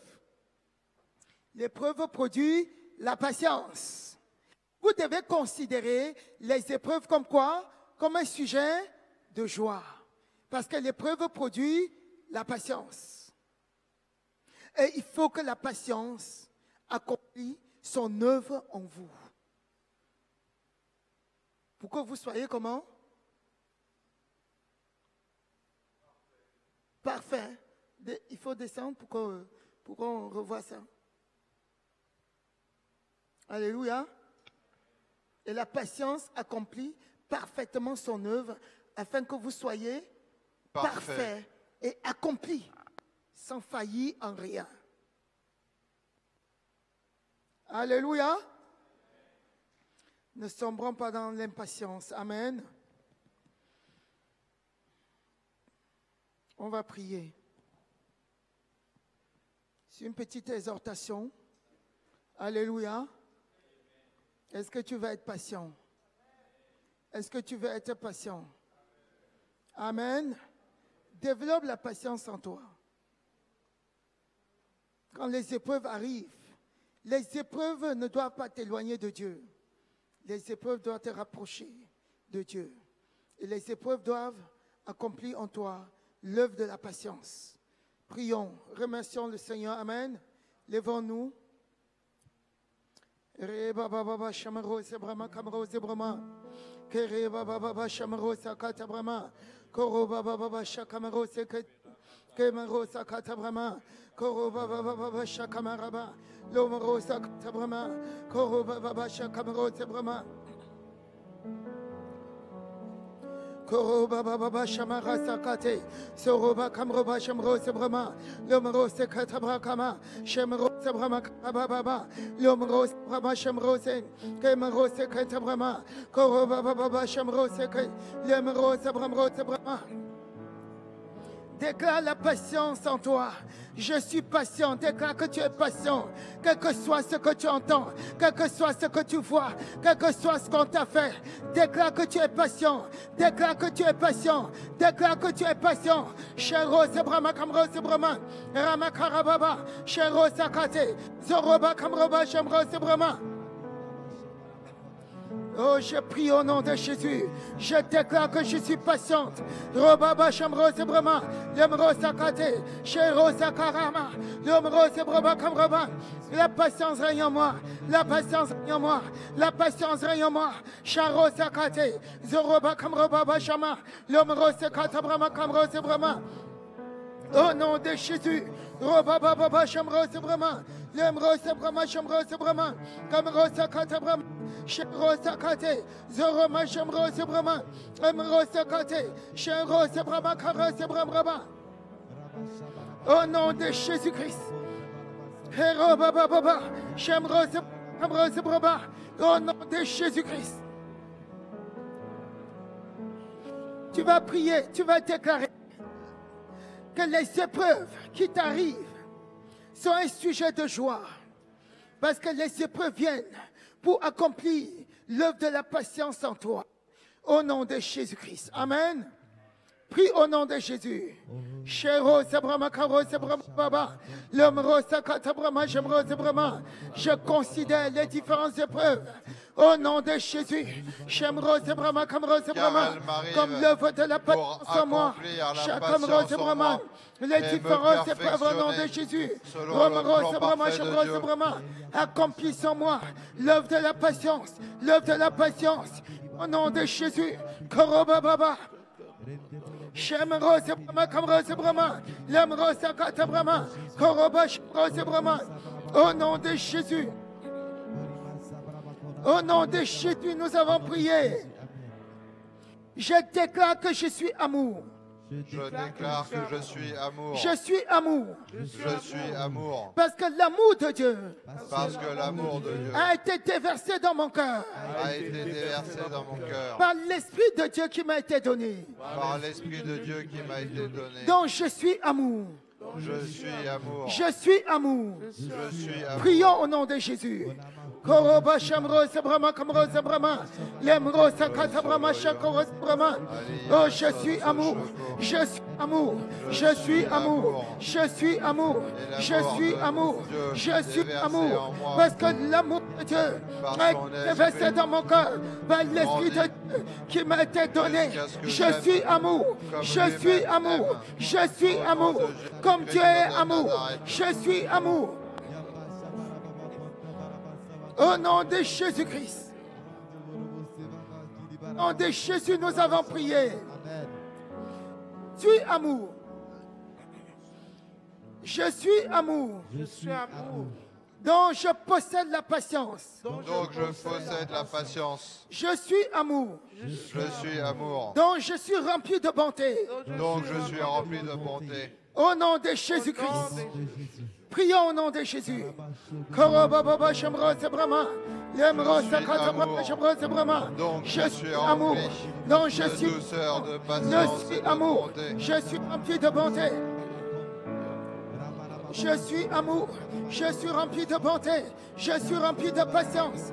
L'épreuve produit la patience. Vous devez considérer les épreuves comme quoi? Comme un sujet de joie. Parce que l'épreuve produit la patience. Et il faut que la patience accomplisse son œuvre en vous. Pour que vous soyez comment? Parfait. Il faut descendre pour qu'on revoie ça. Alléluia. Et la patience accomplit parfaitement son œuvre afin que vous soyez parfaits et accomplis sans faillir en rien. Alléluia. Ne sombrons pas dans l'impatience. Amen. On va prier. C'est une petite exhortation. Alléluia. Est-ce que tu veux être patient? Est-ce que tu veux être patient? Amen. Développe la patience en toi. Quand les épreuves arrivent, les épreuves ne doivent pas t'éloigner de Dieu. Les épreuves doivent te rapprocher de Dieu. Et les épreuves doivent accomplir en toi l'œuvre de la patience. Prions, remercions le Seigneur. Amen. Lèvons-nous. Reba baba shamaro sebrama kamro sebrama kereba baba shamaro sakata brama koroba baba shakamaro seket kemaro sakata brama koroba baba shakamaraba lomaro sakata brama koroba baba shakamaro sebrama Koroba baba shamara sakate soroba kamroba shamro sebrama lomro sekata brakama shamro sebrama baba lomro sebrama shamro sen kemro sekata brama koroba baba shamro sekay lomro sebrama. Déclare la patience en toi. Je suis patient. Déclare que tu es patient. Quel que soit ce que tu entends, quel que soit ce que tu vois, quel que soit ce qu'on t'a fait, déclare que tu es patient. Déclare que tu es patient. Déclare que tu es patient. Shero sebrama kamro sebrama ramakarababa shero sakate zoroba kamroba shamro sebrama Oh, je prie au nom de Jésus. Je déclare que je suis patiente. Robaba Shamrose Brahma, Lemrose Sakate, Sherose Karama, Lemrose Brahma Kamraba. La patience règne en moi. La patience règne en moi. La patience règne en moi. Sharose Sakate, Zoroba Kamraba Shama, Lemrose Katabrama Kamrose Brahma. Au nom de Jésus, Robaba Baba Shamrose Brahma, Lemrose Brahma Shamrose Brahma, Kamrose Katabrama. Sherosa Kate, Zoroma Shamrose Brahma, Emrosa Kate, Sherosa Brahma, Karose Brahma. Au nom de Jésus-Christ. Hero Baba Baba, Shamrose Brahma, au nom de Jésus-Christ. Tu vas prier, tu vas déclarer que les épreuves qui t'arrivent sont un sujet de joie. Parce que les épreuves viennent pour accomplir l'œuvre de la patience en toi. Au nom de Jésus-Christ. Amen. Prie au nom de Jésus. Je considère les différentes épreuves. Au nom de Jésus. Comme l'œuvre de la patience en moi. Les différentes épreuves au nom de Jésus. Accomplissent en moi l'œuvre de la patience. L'œuvre de la patience. Au nom de Jésus. Korobababa. Au nom de Jésus. Au nom de Jésus, nous avons prié. Je déclare que je suis amour. Je déclare que je suis amour. Je suis amour. Je suis amour. Parce que l'amour de Dieu Parce que l'amour de Dieu a été déversé dans mon cœur. a été déversé dans mon cœur. Par l'Esprit de Dieu qui m'a été donné. Par l'Esprit de Dieu qui m'a été donné. Donc je suis amour. Je suis amour. Je suis amour. Je suis amour. Prions au nom de Jésus. Koroba Shamro Sabrama Kamro Sabrama Lemro Sakata Brahma Shakoro Sabrama. Oh, je suis amour. Je suis amour. Je suis amour. Je suis amour. Je suis amour. Je suis amour. Parce que l'amour de Dieu est déversé dans mon cœur par l'Esprit de Dieu qui m'a été donné. Je suis amour. Je suis amour. Je suis amour. Comme Dieu est amour. Je suis amour. Au nom de Jésus-Christ. Au nom de Jésus, nous avons prié. Tu es amour. Je suis amour. Je suis amour. Donc je possède la patience. Donc je possède la patience. Je suis amour. Je suis amour. Donc je suis rempli de bonté. Donc je suis rempli de bonté. Au nom de Jésus-Christ. Prions au nom de Jésus. Je suis amour. Donc je suis amour. Je suis rempli de bonté. Je suis amour. Je suis rempli de bonté. Je suis rempli de patience.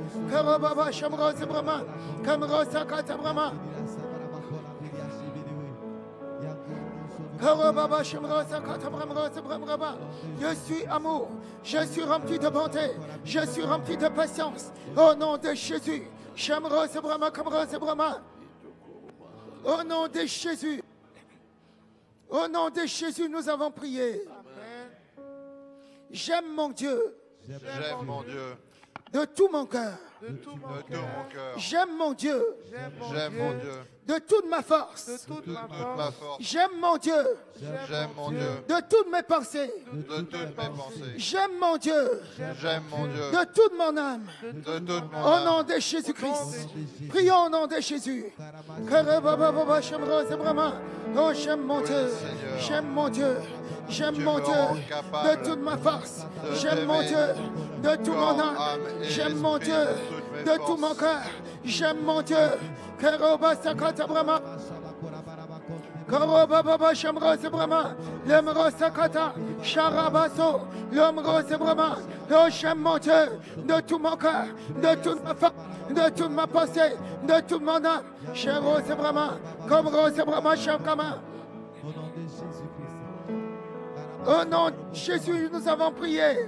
Je suis amour, je suis rempli de bonté, je suis rempli de patience. Au nom de Jésus, au nom de Jésus, au nom de Jésus, nous avons prié. J'aime mon Dieu. J'aime mon Dieu. De tout mon cœur. De tout mon De tout cœur. mon cœur. J'aime mon Dieu. J'aime mon Dieu. De toute ma force. De toute De ma toute force. ma force. J'aime mon Dieu. J'aime mon Dieu. De toutes mes pensées. De toutes mes pensées. J'aime mon Dieu. J'aime mon Dieu. De toute mon âme. De toute mon Au âme. nom de Jésus-Christ. Prions au nom de Jésus. Oh, j'aime mon Dieu. J'aime mon Dieu. J'aime mon Dieu de toute ma force. J'aime mon Dieu de tout mon âme. J'aime mon Dieu de tout mon cœur. J'aime mon Dieu. Karoba Sakata Brahma. Karoba Baba Shamro Brahma. Lemro Sakata. Sharabaso. Lemro Brahma. Oh, j'aime mon Dieu de tout mon cœur, de toute ma force, de toute ma pensée, de toute mon âme. Shero Brahma. Comme Rose Brahma Shamkama. Au nom de Jésus, nous avons prié.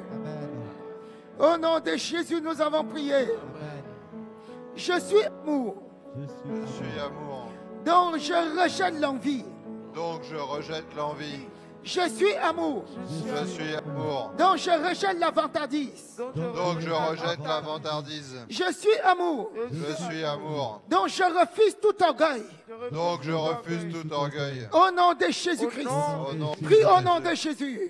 Au nom de Jésus, nous avons prié. Je suis amour. Je suis amour. Donc je rejette l'envie. Donc je rejette l'envie. Je suis amour. Je suis amour. Donc je rejette la vantardise. Donc je rejette la vantardise. Je suis amour. Je suis amour. Donc je refuse tout orgueil. Donc je refuse tout orgueil. Au nom de Jésus-Christ. Au nom de Prie au Jésus. nom de Jésus.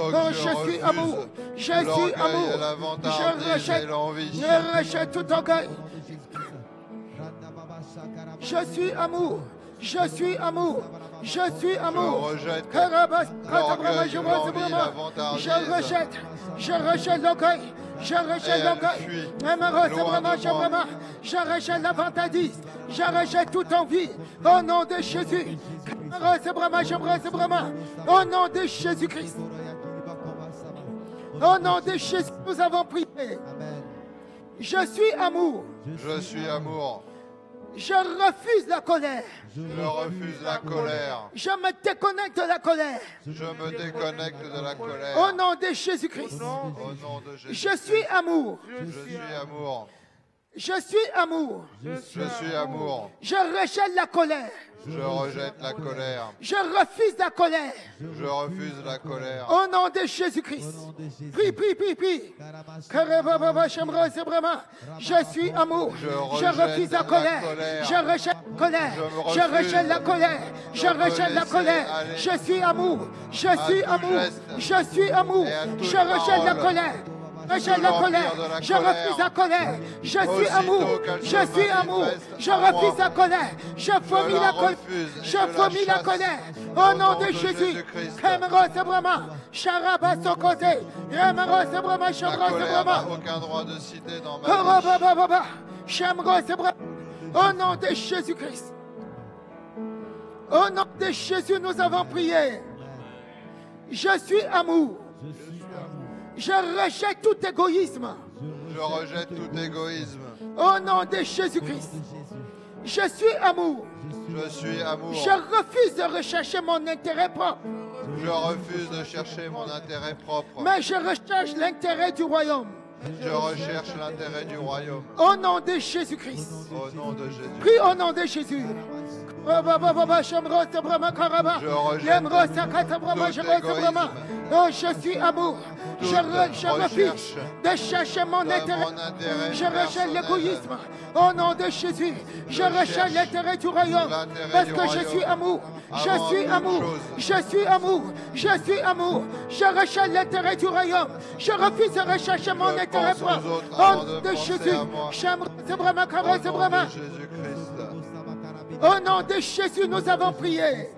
Donc je suis amour. Je suis L'orgueil amour. et la vantardise et l'envie. Je rejette tout orgueil. Je suis amour. Je suis amour. Je suis amour. Je rejette Je l'orgueil, l'envie, la vantardise. Je rejette l'orgueil. Je rejette Elle l'orgueil. fuit Je loin de moi. je rejette la vantardise. Je rejette toute envie. Au nom de Jésus. Au nom de Jésus-Christ. Au nom de Jésus, nous avons prié. Je suis amour. Je suis amour. Je refuse la colère. Je refuse la colère. Je me déconnecte de la colère. Je me déconnecte de la colère. Au nom de Jésus-Christ. Au nom de Jésus. Je suis amour. Je suis amour. Je suis amour. Je suis amour. Je rejette la colère. Je rejette la colère. Je refuse la colère. Je refuse la colère. Au nom de Jésus-Christ. Prie, prie, prie, prie. Je suis amour. Je refuse la colère. Je rejette la colère. Je rejette la colère. Je rejette la colère. Je suis amour. Je suis amour. Je suis amour. Je rejette la colère. Je rejette la colère. Je refuse la colère. Je suis amour. Je suis amour. Je refuse la colère. Je vomis la colère. Je vomis la colère. Au nom de Jésus. La colère n'a aucun droit de citer dans ma vie. Au nom de Jésus-Christ. Au nom de Jésus, nous avons prié. Je suis amour. Je rejette tout égoïsme. Je rejette tout égoïsme. Au nom de Jésus-Christ. Je suis amour. Je suis amour. Je refuse de rechercher mon intérêt propre. Je refuse de chercher mon intérêt propre. Mais je recherche l'intérêt du royaume. Je recherche l'intérêt du royaume. Au nom de Jésus-Christ. Au nom de Jésus. Prie au nom de Jésus. Je suis amour. Je refuse de chercher mon intérêt. Je rejette l'égoïsme. Au nom de Jésus, je rejette l'intérêt du royaume. Parce que je suis amour. Je suis amour. Je suis amour. Je suis amour. Je rejette l'intérêt du royaume. Je refuse de rechercher mon intérêt propre. Au nom de Jésus. Au nom de Jésus, nous avons prié.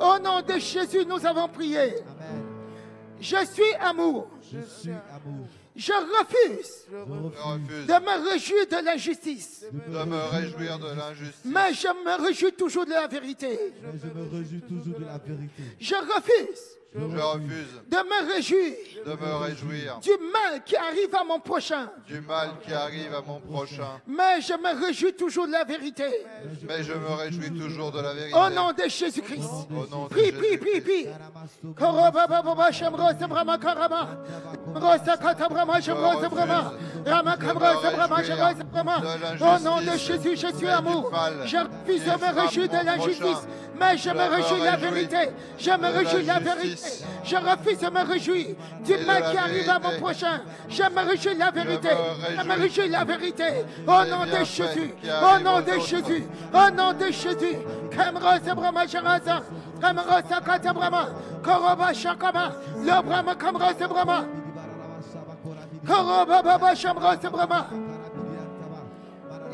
Au nom de Jésus, nous avons prié. Je suis amour. Je refuse de me réjouir de l'injustice. De me réjouir de l'injustice. Mais je me réjouis toujours de la vérité. Je refuse Je refuse de me réjouir du mal qui arrive à mon prochain. du mal qui arrive à mon prochain. Mais je me réjouis toujours de la vérité. Mais je me réjouis toujours de la vérité. Au nom de Jésus-Christ. Au nom de Prie, prie, prie, prie. Au nom de Jésus, je suis amour. Je refuse de me réjouir de l'injustice. Mais je me réjouis de la vérité. Je me réjouis de la vérité. Je refuse de me réjouir du mal qui arrive à mon prochain. Je me réjouis de la vérité. Je me réjouis de la vérité. Au nom de Jésus. Au nom de Jésus. Au nom de Jésus.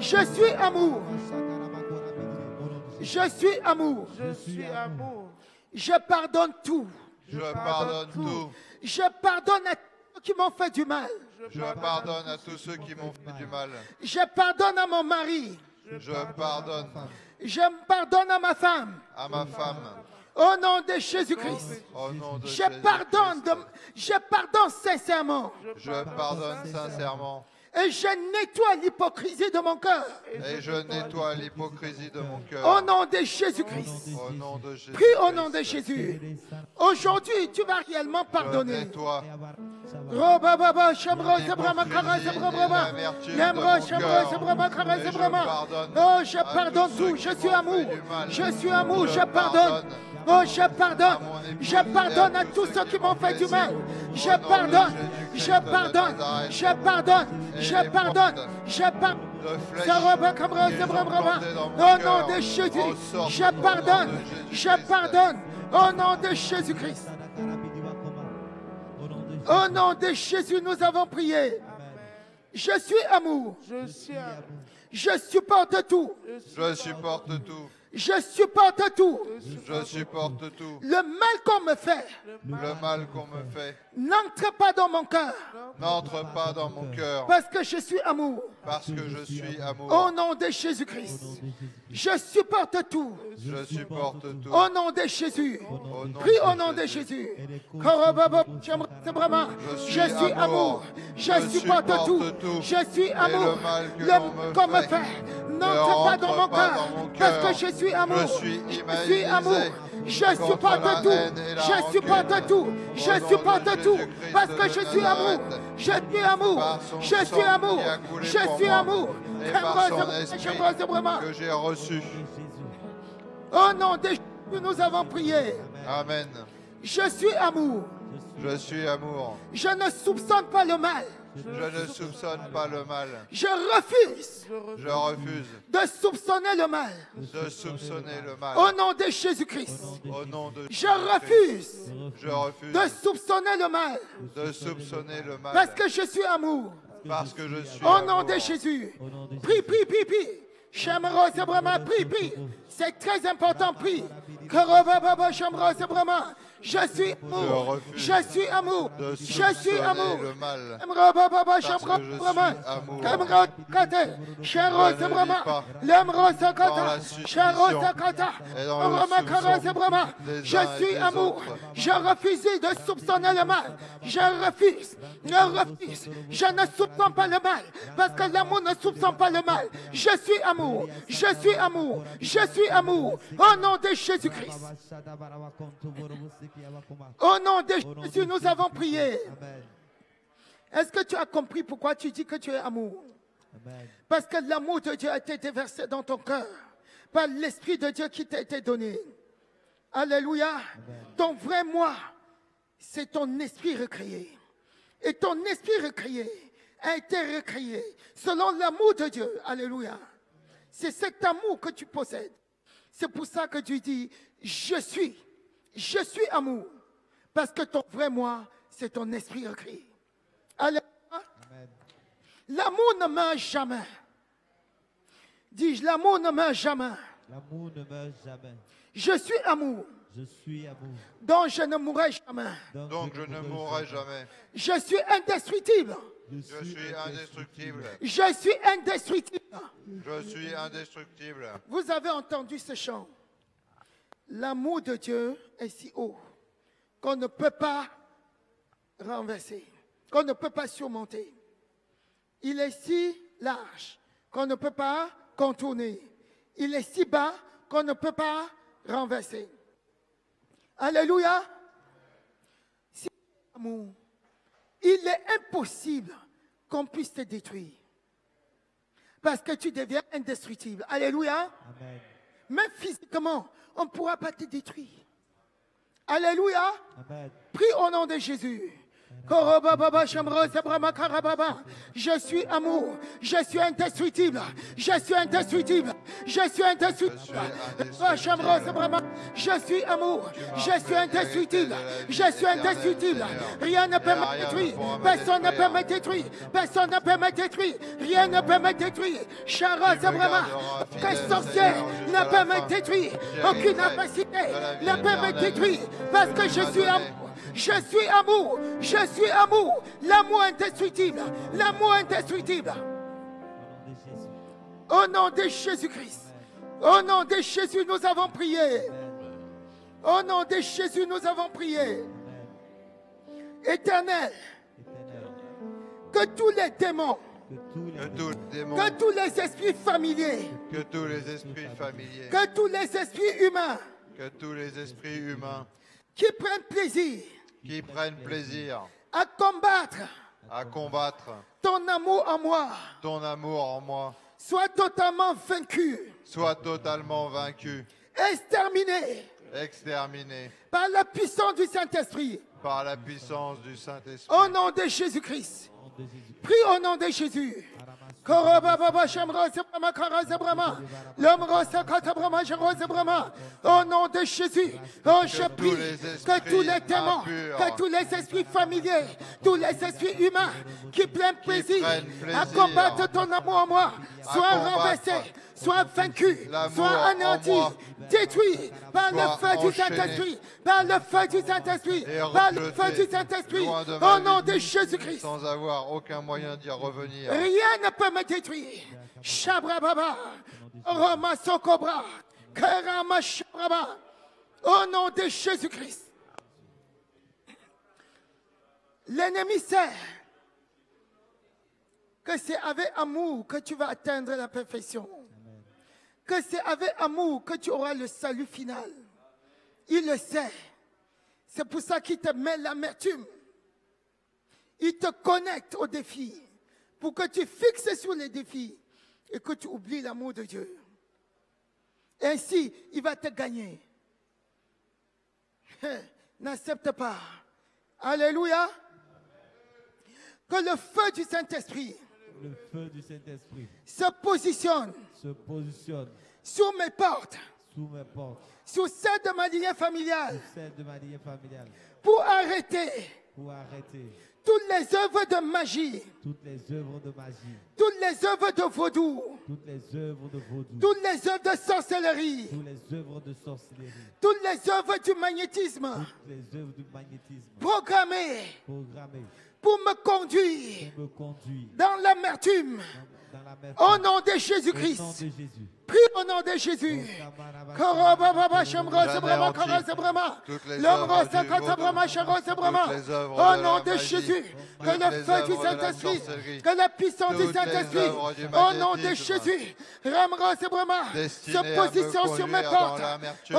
Je suis amour. Je suis amour. Je suis amour. Je pardonne tout. Je pardonne tout. Je pardonne à ceux qui m'ont fait du mal. Je pardonne à tous ceux qui m'ont fait du mal. Je pardonne à mon mari. Je pardonne Je pardonne à ma femme. à ma femme. Au nom de Jésus-Christ. Au nom de Je Jésus. pardonne sincèrement. Je pardonne sincèrement. Et je nettoie l'hypocrisie de mon cœur. Et je nettoie l'hypocrisie de mon Au cœur. nom de Jésus-Christ. Au nom de Jésus. Prie au nom de Jésus. Aujourd'hui, tu vas réellement Je pardonner. nettoie. Roba baba Shamro Dis, Sabrama mon Kara fusil Sabra et Brama. la vertu de Lembro mon Shamro cœur. Sabrama Kara Et je Sabrama. pardonne Oh, je à pardonne tous ceux tout. qui Je suis m'ont amour. fait du mal. Je suis amour. Je Je pardonne. Oh, je pardonne. à mon épouse Je et à pardonne à tous tous ceux qui m'ont fait du blessé. mal. Au Je nom de pardonne. Jésus-Christ Je de pardonne. Nazareth. Je pardonne. Et Je les pardonne. portes Je pardonne. de flèches Saroba Kamra qu'ils ont Sabra Brama. portées dans mon Au nom cœur, de Jésus. ressortent Je au nom pardonne. de Je Jésus-Christ. pardonne. Au nom de Jésus-Christ. Au nom de Jésus, nous avons prié. Je suis amour. Je suis amour. Je supporte tout. Je supporte tout. Je supporte tout. Je supporte tout. Le mal qu'on me fait Le mal qu'on me fait n'entre pas dans mon cœur n'entre pas dans mon cœur parce que je suis amour. parce que je suis Au amour. nom de Jésus-Christ. Je supporte tout. Je supporte tout. Au nom de Jésus. Au nom Prie de au nom de Jésus. Jésus. Korobabo, Brahma. Je suis amour. Je supporte tout. Je suis amour. Le mal qu'on me fait n'entre pas dans mon cœur parce que je suis amour. Je suis amour. Je supporte tout. Je supporte tout. Je supporte tout parce que je suis amour. Je suis amour. Je suis amour. Je suis amour. Et par son esprit que j'ai reçu. Au nom de Jésus, nous avons prié. Amen. Je suis amour. Je suis amour. Je ne soupçonne pas le mal. Je ne soupçonne pas le mal. Je refuse Je refuse de soupçonner le mal. de soupçonner le mal. Au nom de Jésus-Christ. Au nom de Je Jésus-Christ. refuse Je refuse de soupçonner le mal de soupçonner le mal. parce que je suis amour. Parce que je suis Au nom amour. de Jésus. Prie, prie, prie, prie. Shamro Sabrama, prie, prie. C'est très important, prie. Korobaba Shamro Sabrama. Je suis amour. Je suis amour. de Je suis soupçonner amour. le mal. Mrobaba Parce Shamro que je suis Sabrama. amour. Kamro Kate. Sharo Je ne Sabrama. vis pas Lemro dans Sakata. la suspicion Sharo Sakata. et dans le Roma Karo soupçon Sabrama. des Je uns et suis des amour. autres. Je refuse de soupçonner le mal. Je refuse. Je refuse. Je ne soupçonne pas le mal. Parce que l'amour ne soupçonne pas le mal. Je suis amour. Je suis amour. Je suis amour. Au nom de Jésus-Christ. Au nom de Jésus, nous avons prié. Est-ce que tu as compris pourquoi tu dis que tu es amour? Parce que l'amour de Dieu a été déversé dans ton cœur par l'Esprit de Dieu qui t'a été donné. Alléluia. Ton vrai moi, c'est ton esprit recréé. Et ton esprit recréé a été recréé selon l'amour de Dieu. Alléluia. C'est cet amour que tu possèdes. C'est pour ça que tu dis, je suis amour. Parce que ton vrai moi, c'est ton esprit recréé. Alléluia. L'amour ne meurt jamais. Dis-je, l'amour ne meurt jamais. L'amour ne meurt jamais. Je suis amour. Je suis amour. Donc je ne mourrai jamais. Donc je ne mourrai jamais. Je suis indestructible. Je suis indestructible. Je suis indestructible. Je suis indestructible. Vous avez entendu ce chant. L'amour de Dieu est si haut qu'on ne peut pas renverser, qu'on ne peut pas surmonter. Il est si large qu'on ne peut pas contourner. Il est si bas qu'on ne peut pas renverser. Alléluia. Si l'amour, il est impossible qu'on puisse te détruire. Parce que tu deviens indestructible. Alléluia. Amen. Même physiquement, on ne pourra pas te détruire. Alléluia. Amen. Prie au nom de Jésus. Je suis amour. Je suis indestructible. Je suis indestructible. Je suis indestructible. Je suis amour. Je suis indestructible. Je suis indestructible. Rien ne peut me détruire. Personne ne peut me détruire. Personne ne peut me détruire. Rien ne peut me détruire. Chara, c'est vraiment. Aucun sorcier ne peut me détruire. Aucune capacité ne peut me détruire. Parce que je suis amour. Je suis amour, je suis amour, l'amour indestructible, l'amour indestructible. Au nom de Jésus-Christ, au nom de Jésus, nous avons prié. Au nom de Jésus, nous avons prié. Éternel, que tous les démons, que tous les esprits familiers, que tous les esprits familiers, que tous les esprits humains, que tous les esprits humains qui prennent plaisir à combattre à combattre ton amour en moi, ton amour en moi, soit totalement vaincu, soit totalement vaincu, exterminé exterminé par la puissance du Saint-Esprit. par la puissance du Saint-Esprit. Au nom de Jésus-Christ. Au nom de Jésus. Prie au nom de Jésus. Korobababa, Shamrosa, Brahma, Karaza, Brahma. L'homme Rosa, Katabrahma, Jerosa, Brahma. Au nom de Jésus. Oh, je prie que tous les démons, que tous les esprits familiers, tous les esprits humains qui prennent plaisir prennent plaisir à combattre ton amour en moi soient combattre renversés, soient vaincus, l'amour soient en anéantis, moi, détruits par le soient feu du enchaînés Saint-Esprit, par le feu du Saint-Esprit, et par le feu rejetés du Saint-Esprit, loin de ma au nom vie, de Jésus-Christ. sans avoir aucun moyen d'y revenir. Rien ne peut me détruire. Shabrababa, Roma Sokobra, Karama Shabraba, au nom de Jésus-Christ. L'ennemi sait que c'est avec amour que tu vas atteindre la perfection. Que c'est avec amour que tu auras le salut final. Il le sait. C'est pour ça qu'il te met l'amertume. Il te connecte aux défis pour que tu fixes sur les défis et que tu oublies l'amour de Dieu. Ainsi, il va te gagner. N'accepte pas. Alléluia. Que le feu du Saint-Esprit Le feu du Saint-Esprit se positionne se positionne sur mes portes, sous mes portes, sur celle de ma lignée familiale, celle de ma lignée familiale, pour arrêter pour arrêter toutes les œuvres de magie, toutes les œuvres de magie, toutes les œuvres de vaudou, toutes les œuvres de vaudou, toutes les œuvres de sorcellerie, toutes les œuvres de sorcellerie, toutes les œuvres du magnétisme, toutes les œuvres du magnétisme, programmées programmées pour me conduire pour me conduire dans l'amertume. dans la mer. Au nom de Au nom Jésus-Christ. de Jésus. Prie au nom de Jésus. Korobababa, Shamrosa, Brahma, Karaza, Brahma. Toutes les L'homme œuvres Rosa, du Kata, Brahma, vaudou, Sharosa, Brahma. toutes les œuvres Au de nom la de magie, Jésus. Que toutes le les feu du œuvres de la Saint-Esprit, sorcellerie, que la puissance du toutes les Saint-Esprit, œuvres du au nom de magnétisme, Jésus, Ramrosa, Brahma, destinées à se me positionne sur mes conduire portes. dans l'amertume.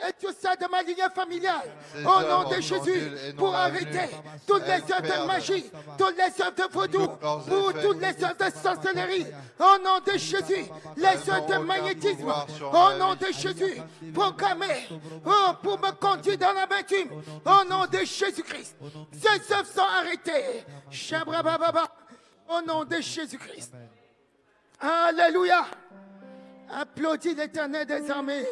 Et tout ça de ma lignée familiale. Ces Au nom œuvres de sont Jésus, nulles et non pour avenues. arrêter toutes les Elles œuvres de perdent magie, toutes les œuvres de vaudou, tous leurs pour effets. toutes les œuvres de sorcellerie. Au nom de Jésus, les œuvres de n'ont aucun magnétisme. pouvoir sur Au ma nom vie. de Jésus, proclamé pour me conduire dans la bitume. Au nom de Jésus-Christ, ces œuvres sont arrêtées. Shabrabababa. Au nom de Jésus-Christ. Alléluia. Applaudis l'Éternel des armées.